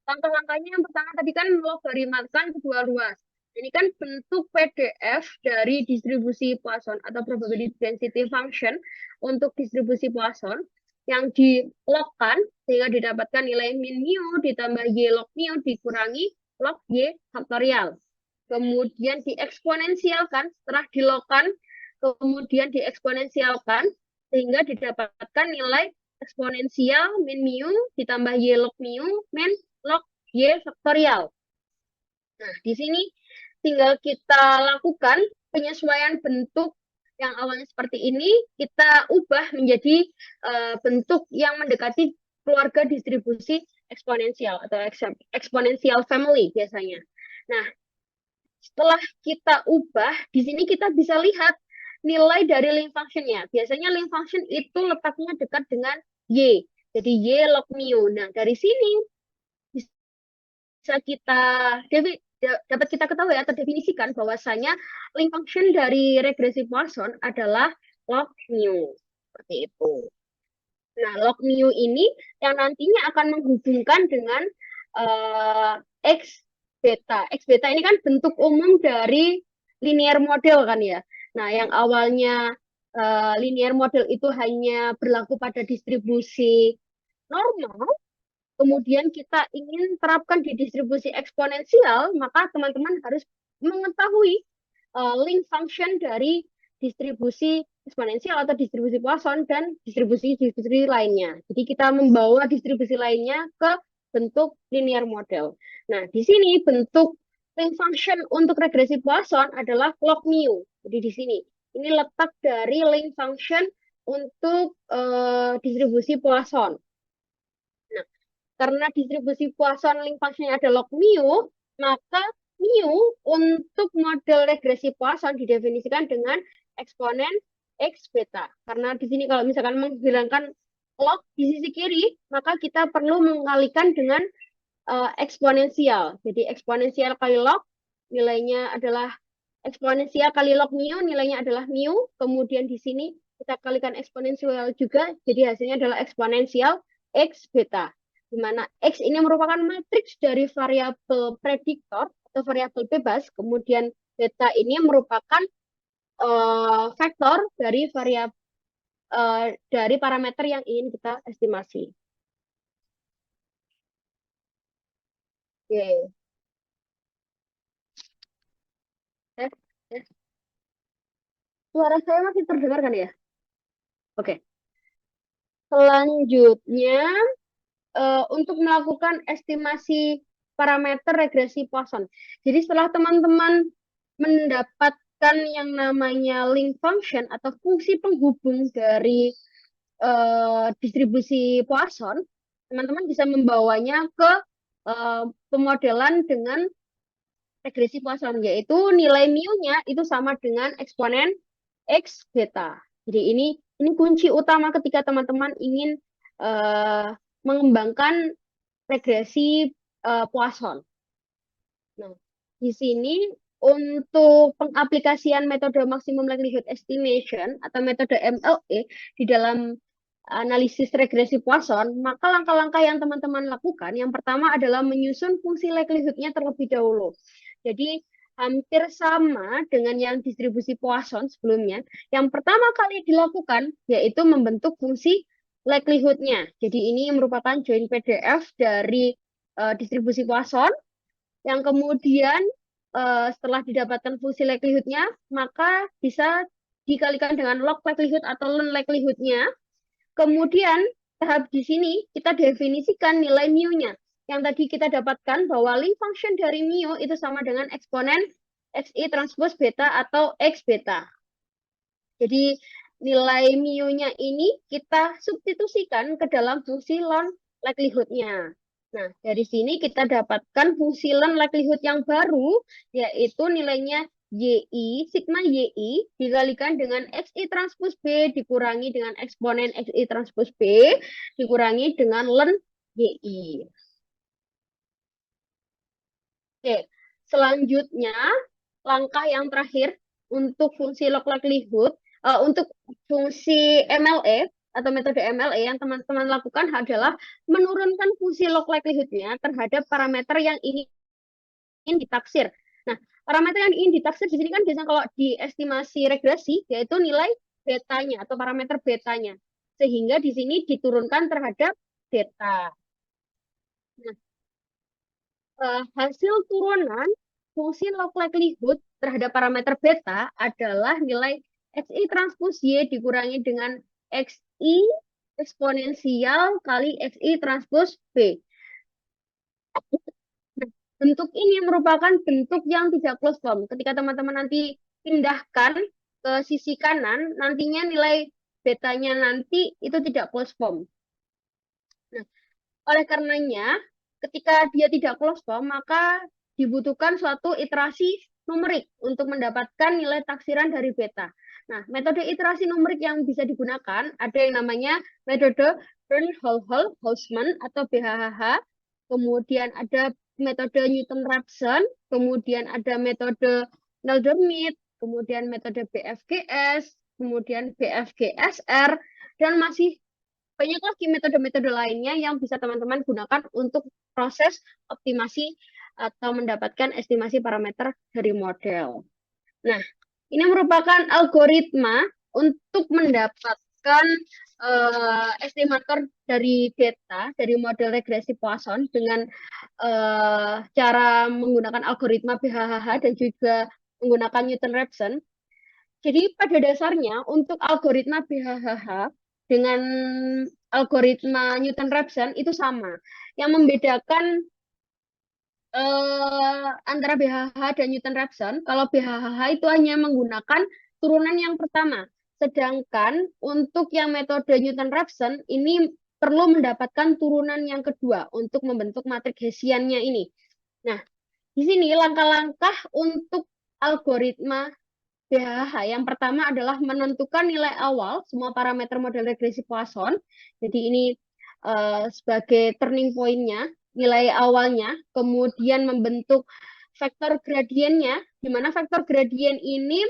Langkah-langkahnya yang pertama tadi kan melogaritmakan kedua ruas. Ini kan bentuk PDF dari distribusi Poisson atau probability density function untuk distribusi Poisson yang dilogkan sehingga didapatkan nilai min mu ditambah y log mu dikurangi log y faktorial. Kemudian dieksponensialkan, setelah dilogkan, kemudian dieksponensialkan sehingga didapatkan nilai eksponensial min mu ditambah y log mu min log y faktorial. Nah, di sini tinggal kita lakukan penyesuaian bentuk yang awalnya seperti ini, kita ubah menjadi bentuk yang mendekati keluarga distribusi eksponensial atau eksponensial family biasanya. Nah, setelah kita ubah, di sini kita bisa lihat nilai dari link function-nya. Biasanya link function itu letaknya dekat dengan Y. Jadi Y log mu. Nah, dari sini bisa kita dapat kita ketahui atau definisikan bahwasanya link function dari regresi Poisson adalah log mu. Seperti itu. Nah, log mu ini yang nantinya akan menghubungkan dengan X beta. X beta ini kan bentuk umum dari linear model kan ya. Nah, yang awalnya linear model itu hanya berlaku pada distribusi normal, kemudian kita ingin terapkan di distribusi eksponensial, maka teman-teman harus mengetahui link function dari distribusi eksponensial atau distribusi Poisson dan distribusi lainnya. Jadi kita membawa distribusi lainnya ke bentuk linear model. Nah, di sini bentuk link function untuk regresi Poisson adalah log mu. Jadi di sini ini letak dari link function untuk distribusi Poisson. Nah, karena distribusi Poisson link function-nya ada log mu, maka mu untuk model regresi Poisson didefinisikan dengan eksponen X beta. Karena di sini kalau misalkan menghilangkan log di sisi kiri, maka kita perlu mengalikan dengan eksponensial. Jadi eksponensial kali log nilainya adalah eksponensial kali log mu, nilainya adalah mu. Kemudian di sini kita kalikan eksponensial juga, jadi hasilnya adalah eksponensial X beta. Di mana X ini merupakan matriks dari variabel prediktor atau variabel bebas, kemudian beta ini merupakan vektor dari variabel dari parameter yang ingin kita estimasi. Oke. Tes, tes. Suara saya masih terdengar kan ya? Oke. Selanjutnya, untuk melakukan estimasi parameter regresi Poisson. Jadi setelah teman-teman mendapatkan yang namanya link function atau fungsi penghubung dari distribusi Poisson, teman-teman bisa membawanya ke pemodelan dengan regresi Poisson, yaitu nilai mu-nya itu sama dengan eksponen X beta. Jadi ini kunci utama ketika teman-teman ingin mengembangkan regresi Poisson. Nah, di sini untuk pengaplikasian metode maximum likelihood estimation atau metode MLE di dalam analisis regresi Poisson, maka langkah-langkah yang teman-teman lakukan, yang pertama adalah menyusun fungsi likelihood-nya terlebih dahulu. Jadi hampir sama dengan yang distribusi Poisson sebelumnya. Yang pertama kali dilakukan yaitu membentuk fungsi likelihood-nya. Jadi ini merupakan join PDF dari distribusi Poisson yang kemudian setelah didapatkan fungsi likelihood-nya, maka bisa dikalikan dengan log likelihood atau ln likelihood-nya. Kemudian tahap di sini kita definisikan nilai mu-nya. Yang tadi kita dapatkan bahwa link function dari mu itu sama dengan eksponen Xi transpose beta atau X beta. Jadi nilai mu-nya ini kita substitusikan ke dalam fungsi ln likelihood-nya. Nah, dari sini kita dapatkan fungsi ln likelihood yang baru, yaitu nilainya YI, sigma YI, dikalikan dengan XI transpose B, dikurangi dengan eksponen XI transpose B, dikurangi dengan ln YI. Oke, selanjutnya, langkah yang terakhir untuk fungsi log likelihood, untuk fungsi MLE, atau metode MLE yang teman-teman lakukan adalah menurunkan fungsi log likelihood-nya terhadap parameter yang ingin ditaksir. Nah, parameter yang ingin ditaksir di sini kan biasanya kalau di estimasi regresi, yaitu nilai betanya atau parameter betanya. Sehingga di sini diturunkan terhadap beta. Nah, hasil turunan fungsi log likelihood terhadap parameter beta adalah nilai Xi transpose Y dikurangi dengan Xi eksponensial kali Xi transpose B. Bentuk ini merupakan bentuk yang tidak closed form. Ketika teman-teman nanti pindahkan ke sisi kanan, nantinya nilai betanya nanti itu tidak closed form. Nah, oleh karenanya, ketika dia tidak closed form, maka dibutuhkan suatu iterasi numerik untuk mendapatkan nilai taksiran dari beta. Nah, metode iterasi numerik yang bisa digunakan ada yang namanya metode Bern-Hull-Hausman atau BHHH, kemudian ada metode Newton-Raphson, kemudian ada metode Nelder-Mead, kemudian metode BFGS, kemudian BFGSR, dan masih banyak lagi metode-metode lainnya yang bisa teman-teman gunakan untuk proses optimasi atau mendapatkan estimasi parameter dari model. Nah, ini merupakan algoritma untuk mendapatkan estimator dari beta, dari model regresi Poisson dengan cara menggunakan algoritma BHHH dan juga menggunakan Newton-Raphson. Jadi pada dasarnya untuk algoritma BHHH dengan algoritma Newton-Raphson itu sama. Yang membedakan antara BHH dan Newton-Raphson, kalau BHH itu hanya menggunakan turunan yang pertama. Sedangkan untuk yang metode Newton-Raphson ini perlu mendapatkan turunan yang kedua untuk membentuk matriks Hessian-nya ini. Nah, di sini langkah-langkah untuk algoritma BHH. Yang pertama adalah menentukan nilai awal semua parameter model regresi Poisson. Jadi ini sebagai turning point-nya, nilai awalnya, kemudian membentuk vektor gradiennya, di mana vektor gradien ini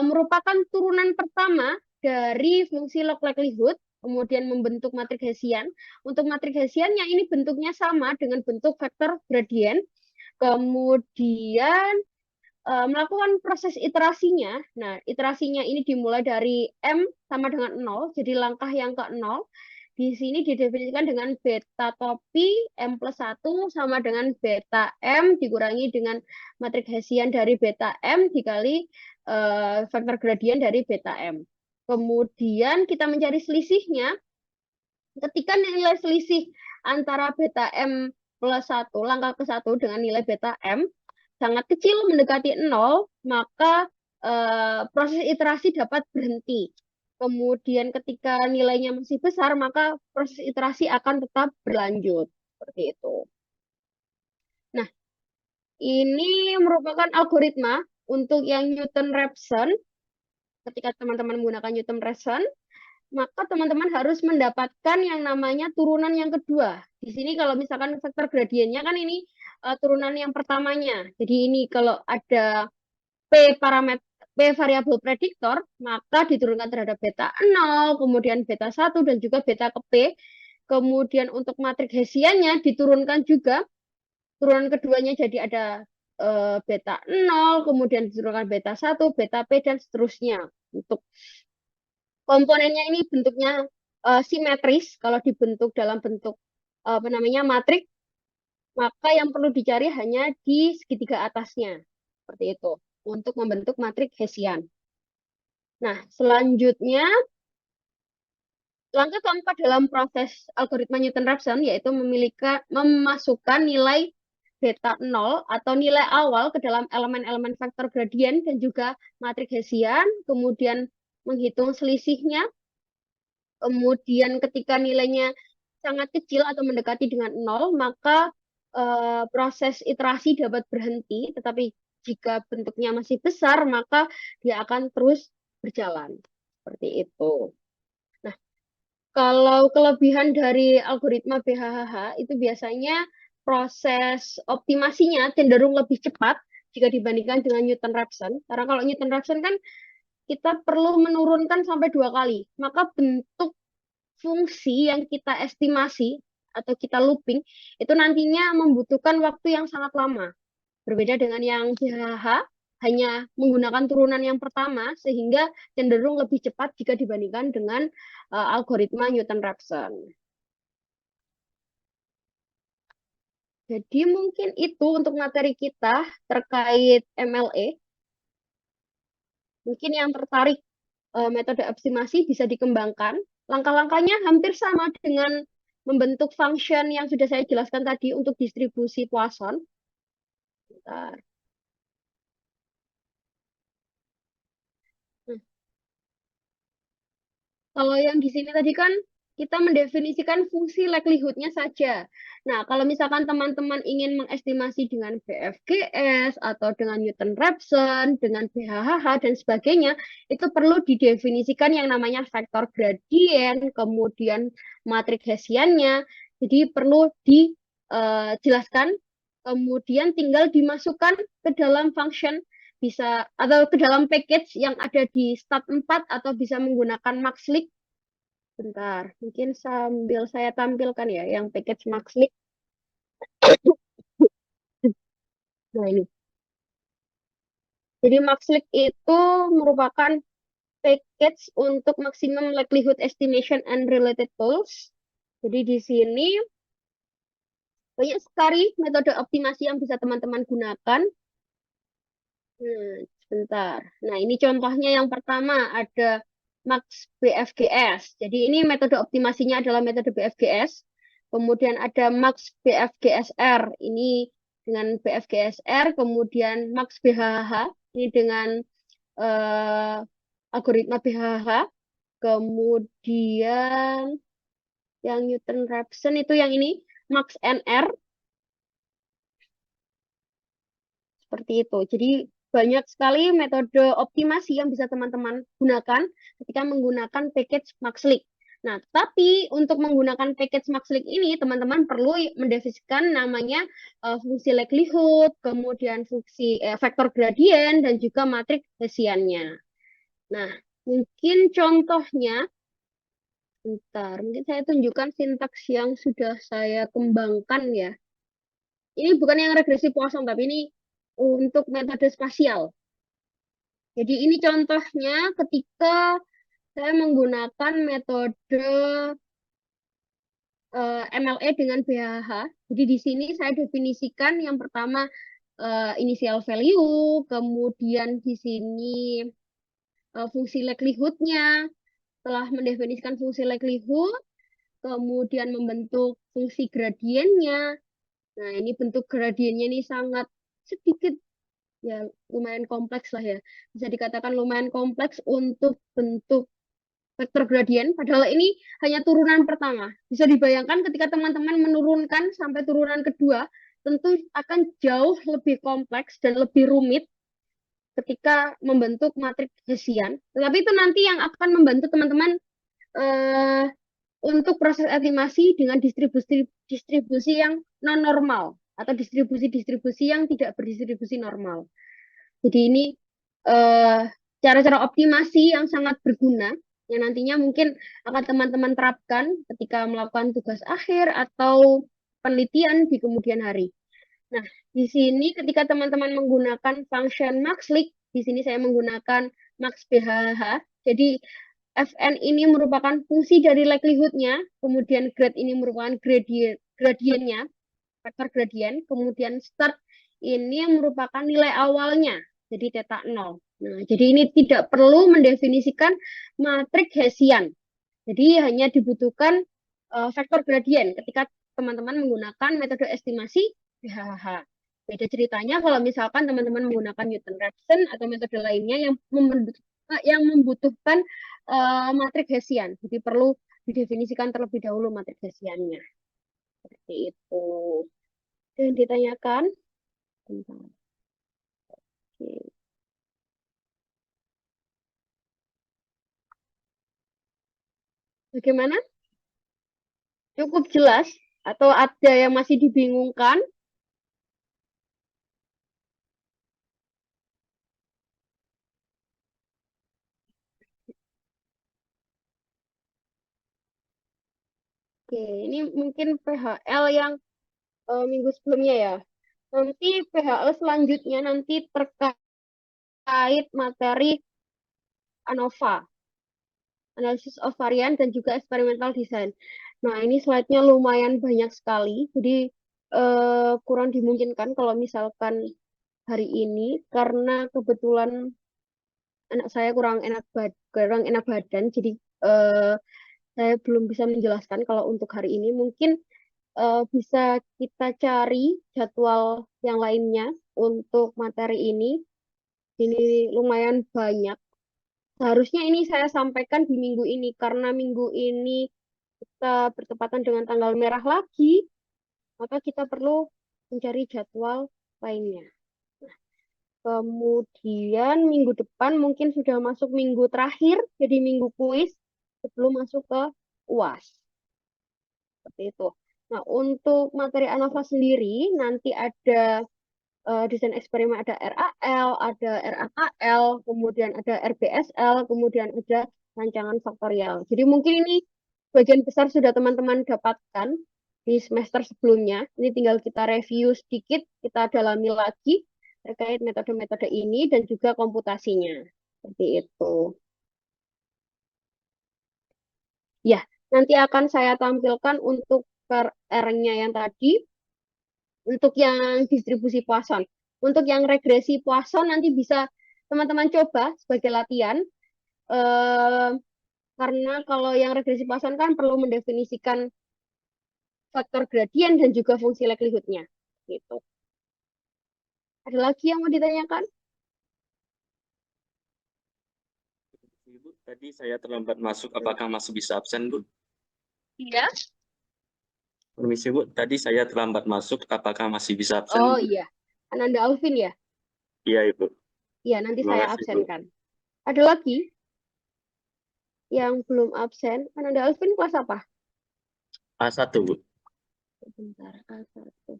merupakan turunan pertama dari fungsi log likelihood, kemudian membentuk matrik Hessian. Untuk matrik Hessiannya ini bentuknya sama dengan bentuk vektor gradien. Kemudian melakukan proses iterasinya. Nah, iterasinya ini dimulai dari M sama dengan 0, jadi langkah yang ke-0. Di sini didefinisikan dengan beta topi M plus 1 sama dengan beta M dikurangi dengan matrik Hessian dari beta M dikali vektor gradien dari beta M. Kemudian kita mencari selisihnya. Ketika nilai selisih antara beta M plus 1, langkah ke-1 dengan nilai beta M, sangat kecil mendekati 0, maka proses iterasi dapat berhenti. Kemudian ketika nilainya masih besar, maka proses iterasi akan tetap berlanjut. Seperti itu. Nah, ini merupakan algoritma untuk yang Newton-Raphson. Ketika teman-teman menggunakan Newton-Raphson, maka teman-teman harus mendapatkan yang namanya turunan yang kedua. Di sini kalau misalkan vektor gradiennya kan ini turunan yang pertamanya. Jadi ini kalau ada P parameter P variabel prediktor, maka diturunkan terhadap beta 0, kemudian beta 1 dan juga beta ke P. Kemudian untuk matrik Hessiannya diturunkan juga. Turunan keduanya jadi ada beta 0, kemudian diturunkan beta 1, beta P dan seterusnya. Untuk komponennya ini bentuknya simetris. Kalau dibentuk dalam bentuk apa namanya matrik, maka yang perlu dicari hanya di segitiga atasnya. Seperti itu untuk membentuk matrik Hessian. Nah, selanjutnya langkah keempat dalam proses algoritma Newton-Raphson yaitu memasukkan nilai beta 0 atau nilai awal ke dalam elemen-elemen vektor gradien dan juga matrik Hessian, kemudian menghitung selisihnya. Kemudian ketika nilainya sangat kecil atau mendekati dengan 0, maka proses iterasi dapat berhenti. Tetapi jika bentuknya masih besar, maka dia akan terus berjalan. Seperti itu. Nah, kalau kelebihan dari algoritma BHHH itu biasanya proses optimasinya cenderung lebih cepat jika dibandingkan dengan Newton-Raphson. Karena kalau Newton-Raphson kan kita perlu menurunkan sampai 2 kali. Maka bentuk fungsi yang kita estimasi atau kita looping itu nantinya membutuhkan waktu yang sangat lama. Berbeda dengan yang BHH hanya menggunakan turunan yang pertama sehingga cenderung lebih cepat jika dibandingkan dengan algoritma Newton-Raphson. Jadi mungkin itu untuk materi kita terkait MLE. Mungkin yang tertarik metode optimasi bisa dikembangkan. Langkah-langkahnya hampir sama dengan membentuk function yang sudah saya jelaskan tadi untuk distribusi Poisson. Bentar. Nah, kalau yang di sini tadi kan kita mendefinisikan fungsi likelihood-nya saja. Nah, kalau misalkan teman-teman ingin mengestimasi dengan BFGS atau dengan Newton-Raphson, dengan BHHH dan sebagainya, itu perlu didefinisikan yang namanya vektor gradien, kemudian matrik Hessiannya. Jadi perlu dijelaskan, kemudian tinggal dimasukkan ke dalam function bisa atau ke dalam package yang ada di stat 4 atau bisa menggunakan Maxlib. Bentar, mungkin sambil saya tampilkan ya yang package Maxlib. Nah ini. Jadi Maxlib itu merupakan package untuk maximum likelihood estimation and related tools. Jadi di sini banyak sekali metode optimasi yang bisa teman-teman gunakan. Sebentar. Nah, ini contohnya yang pertama ada Max BFGS. Jadi ini metode optimasinya adalah metode BFGS. Kemudian ada Max BFGSR. Ini dengan BFGSR. Kemudian Max BHH. Ini dengan algoritma BHH. Kemudian yang Newton-Raphson itu yang ini Max NR. Seperti itu. Jadi banyak sekali metode optimasi yang bisa teman-teman gunakan ketika menggunakan package Maxlik. Nah, tapi untuk menggunakan package Maxlik ini, teman-teman perlu mendefinisikan namanya fungsi likelihood, kemudian fungsi vektor gradien, dan juga matriks Hessian-nya. Nah, mungkin contohnya, bentar, mungkin saya tunjukkan sintaks yang sudah saya kembangkan ya. Ini bukan yang regresi Poisson, tapi ini untuk metode spasial. Jadi ini contohnya ketika saya menggunakan metode MLE dengan BHH. Jadi di sini saya definisikan yang pertama initial value, kemudian di sini fungsi likelihood-nya. Setelah mendefinisikan fungsi likelihood, kemudian membentuk fungsi gradiennya. Nah, ini bentuk gradiennya ini sangat sedikit, ya lumayan kompleks lah ya. Bisa dikatakan lumayan kompleks untuk bentuk vektor gradien, padahal ini hanya turunan pertama. Bisa dibayangkan ketika teman-teman menurunkan sampai turunan kedua, tentu akan jauh lebih kompleks dan lebih rumit ketika membentuk matriks Hessian. Tetapi itu nanti yang akan membantu teman-teman untuk proses estimasi dengan distribusi yang non-normal atau distribusi-distribusi yang tidak berdistribusi normal. Jadi ini cara-cara optimasi yang sangat berguna yang nantinya mungkin akan teman-teman terapkan ketika melakukan tugas akhir atau penelitian di kemudian hari. Nah, di sini ketika teman-teman menggunakan function maxlik, di sini saya menggunakan max BHH. Jadi Fn ini merupakan fungsi dari likelihood-nya, kemudian grad ini merupakan gradiennya, vektor gradien, kemudian start ini yang merupakan nilai awalnya, jadi theta 0. Nah, jadi ini tidak perlu mendefinisikan matriks Hessian. Jadi hanya dibutuhkan vektor gradien ketika teman-teman menggunakan metode estimasi BHH. Beda ceritanya kalau misalkan teman-teman menggunakan Newton-Raphson atau metode lainnya yang membutuhkan matriks Hessian. Jadi perlu didefinisikan terlebih dahulu matriks Hessiannya. Seperti itu. Yang ditanyakan? Bentar. Oke. Bagaimana? Cukup jelas? Atau ada yang masih dibingungkan? Oke, ini mungkin PHL yang minggu sebelumnya ya. Nanti PHL selanjutnya nanti terkait materi ANOVA, Analysis of Variance dan juga Experimental Design. Nah, ini slide-nya lumayan banyak sekali, jadi kurang dimungkinkan kalau misalkan hari ini, karena kebetulan anak saya kurang enak badan, jadi saya belum bisa menjelaskan kalau untuk hari ini. Mungkin bisa kita cari jadwal yang lainnya untuk materi ini. Ini lumayan banyak. Seharusnya ini saya sampaikan di minggu ini, karena minggu ini kita bertepatan dengan tanggal merah lagi, maka kita perlu mencari jadwal lainnya. Kemudian minggu depan mungkin sudah masuk minggu terakhir, jadi minggu kuis sebelum masuk ke UAS. Seperti itu. Nah, untuk materi ANOVA sendiri, nanti ada desain eksperimen, ada RAL, ada RAKL, kemudian ada RBSL, kemudian ada rancangan faktorial. Jadi mungkin ini bagian besar sudah teman-teman dapatkan di semester sebelumnya. Ini tinggal kita review sedikit, kita dalami lagi terkait metode-metode ini dan juga komputasinya. Seperti itu. Ya, nanti akan saya tampilkan untuk R-nya yang tadi, untuk yang distribusi Poisson. Untuk yang regresi Poisson nanti bisa teman-teman coba sebagai latihan. Eh, karena kalau yang regresi Poisson kan perlu mendefinisikan faktor gradien dan juga fungsi likelihood-nya. Gitu. Ada lagi yang mau ditanyakan? Ibu, tadi saya terlambat masuk, apakah masih bisa absen, Bu? Iya. Permisi, Bu, tadi saya terlambat masuk, apakah masih bisa absen? Oh iya, Ananda Alvin ya? Iya, Ibu. Iya, nanti Terima saya kasih, Bu. absenkan. Ada lagi yang belum absen? Ananda Alvin kelas apa? A1, Bu. Sebentar, A1.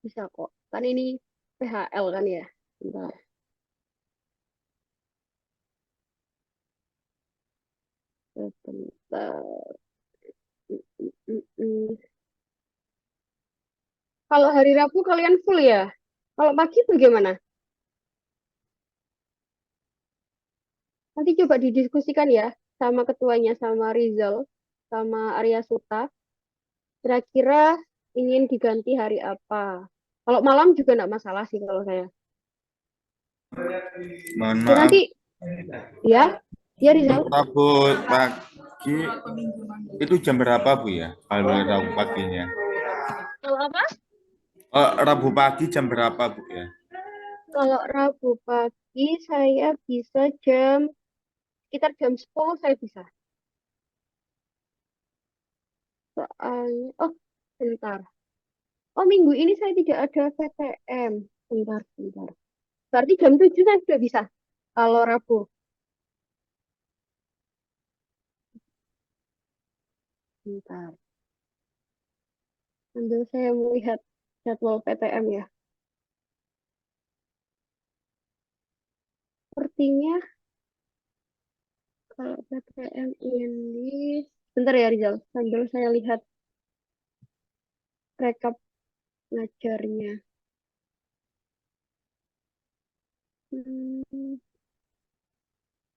Bisa kok. Kan ini PHL kan ya. Bentar. Sebentar. Mm. Kalau hari Rabu kalian full ya? Kalau pagi bagaimana? Nanti coba didiskusikan ya sama ketuanya, sama Rizal, sama Arya Suta. Kira-kira ingin diganti hari apa? Kalau malam juga enggak masalah sih kalau saya. Mohon Ya maaf, nanti ya, ya Rizal. untuk Rabu pagi itu jam berapa Bu ya? Kalau Rabu paginya. Kalau apa? Rabu pagi jam berapa Bu ya? Kalau Rabu pagi saya bisa sekitar jam 10 saya bisa. Soalnya, oh bentar. Oh minggu ini saya tidak ada PTM. Bentar. Berarti jam 7 saya sudah bisa. Kalau Rabu. Bentar. Sambil saya melihat jadwal PTM ya. Sepertinya kalau PTM ini... Bentar ya Rizal. Sambil saya lihat rekap ngajarnya. Hmm,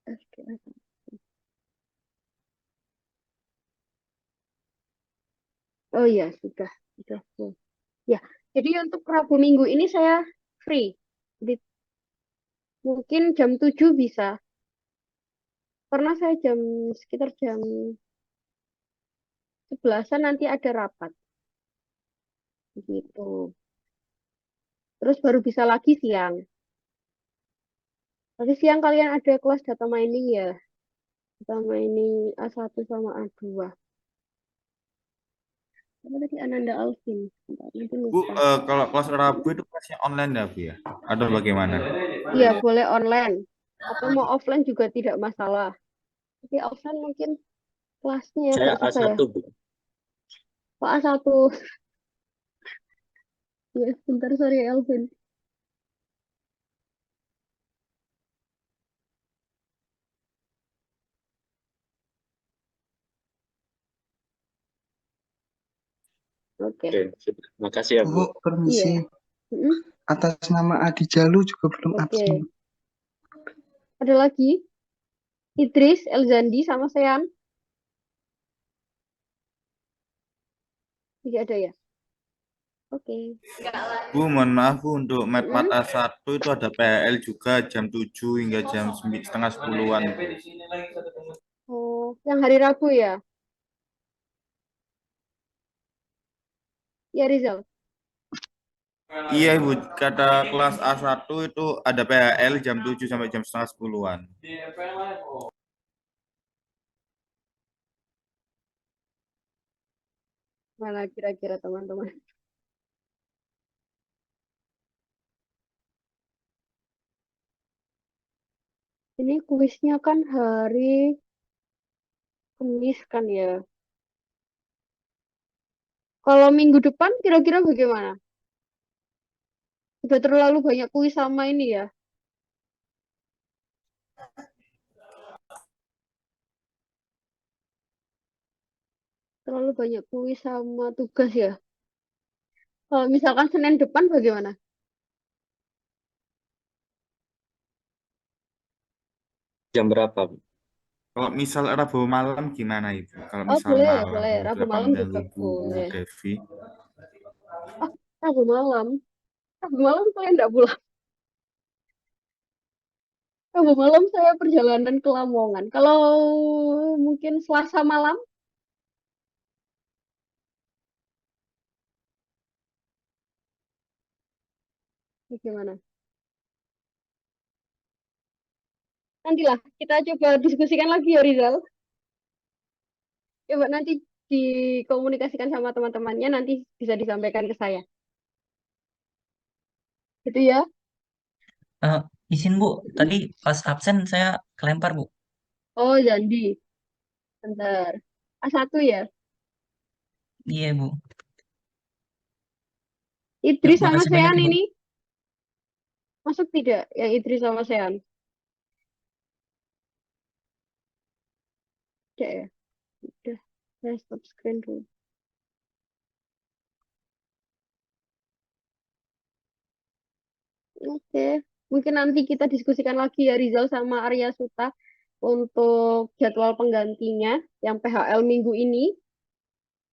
SKS. Oh iya, sudah full. Ya, jadi untuk Rabu Minggu ini saya free. Jadi mungkin jam 7 bisa. Karena saya sekitar jam 11-an nanti ada rapat. Gitu. Terus baru bisa lagi siang. Tapi siang kalian ada kelas data mining ya. Data mining A1 sama A2. Apa tadi Ananda Alvin? Bentar, nanti Bu, lupa. kalau kelas Rabu itu kelasnya online ya Bu ya? Atau bagaimana? Iya, boleh online. Atau mau offline juga tidak masalah. Tapi offline mungkin kelasnya Saya agak susah ya. A1, Bu. Pak A1. Ya, sebentar, sorry Alvin. Oke. Oke, terima kasih ya, Bu. Bu, permisi. Iya. Mm-mm. Atas nama Adi Jalu juga belum Oke. absen. Ada lagi? Idris, Elzandi, sama Sean? Tidak ada ya? Oke. Bu, mohon maaf Bu, untuk Matmat Mm-mm. A1 itu ada PL juga jam 7 hingga jam setengah 10-an. Oh, yang hari Rabu ya? Ya, Rizal. Iya Ibu, kata kelas A1 itu ada PL jam 7 sampai jam setengah 10-an. Mana kira-kira teman-teman? Ini kuisnya kan hari Kamis kan ya? Kalau minggu depan kira-kira bagaimana? Sudah terlalu banyak kuis sama ini ya? Terlalu banyak kuis sama tugas ya? Kalau misalkan Senin depan bagaimana? Jam berapa, Bu? Kalau misal Rabu malam gimana Ibu? Kalau Oh, misal boleh, malam, boleh. Rabu berapa malam juga mengganggu Bu boleh. Devi? Oh, Rabu malam. Rabu malam kalian enggak pulang. Rabu malam saya perjalanan ke Lamongan. Kalau mungkin Selasa malam, bagaimana? Nantilah kita coba diskusikan lagi ya Rizal. Coba nanti dikomunikasikan sama teman-temannya, nanti bisa disampaikan ke saya. Gitu ya. Eh, izin Bu, tadi pas absen saya kelempar Bu. Oh, Zandi. Bentar. A1 ya? Iya Bu. Idris sama Makasih banyak Sean ya Bu. ini masuk tidak? Yang Idris sama Sean? Tidak ya? Udah. Saya stop screen dulu. Oke. Mungkin nanti kita diskusikan lagi ya Rizal sama Arya Suta untuk jadwal penggantinya yang PHL minggu ini.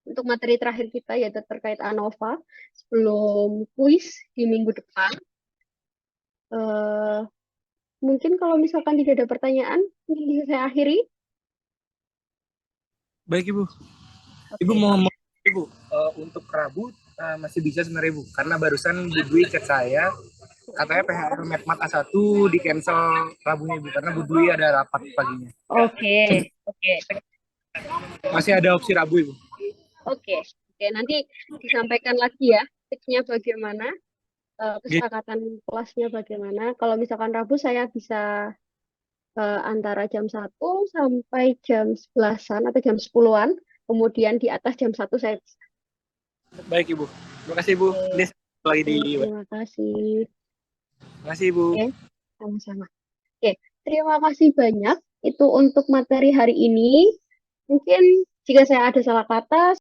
Untuk materi terakhir kita yaitu terkait ANOVA sebelum kuis di minggu depan. Eh, mungkin kalau misalkan tidak ada pertanyaan, mungkin bisa saya akhiri. Baik Ibu. Ibu Oke. mau Ibu untuk Rabu masih bisa sebenarnya Ibu karena barusan Bu Dwi chat saya katanya PHR Medmat A1 di cancel Rabunya Ibu karena Bu Dwi ada rapat paginya. Oke. Oke. Masih ada opsi Rabu Ibu. Oke. Oke, nanti disampaikan lagi ya tipsnya bagaimana, kesepakatan kelasnya bagaimana. Kalau misalkan Rabu saya bisa antara jam 1 sampai jam 11-an atau jam 10-an. Kemudian di atas jam 1 saya bisa. Baik Ibu. Terima kasih Ibu. Ini lagi di Terima kasih. Terima kasih Ibu. Oke, sama-sama. Oke, terima kasih banyak. Itu untuk materi hari ini. Mungkin jika saya ada salah kata,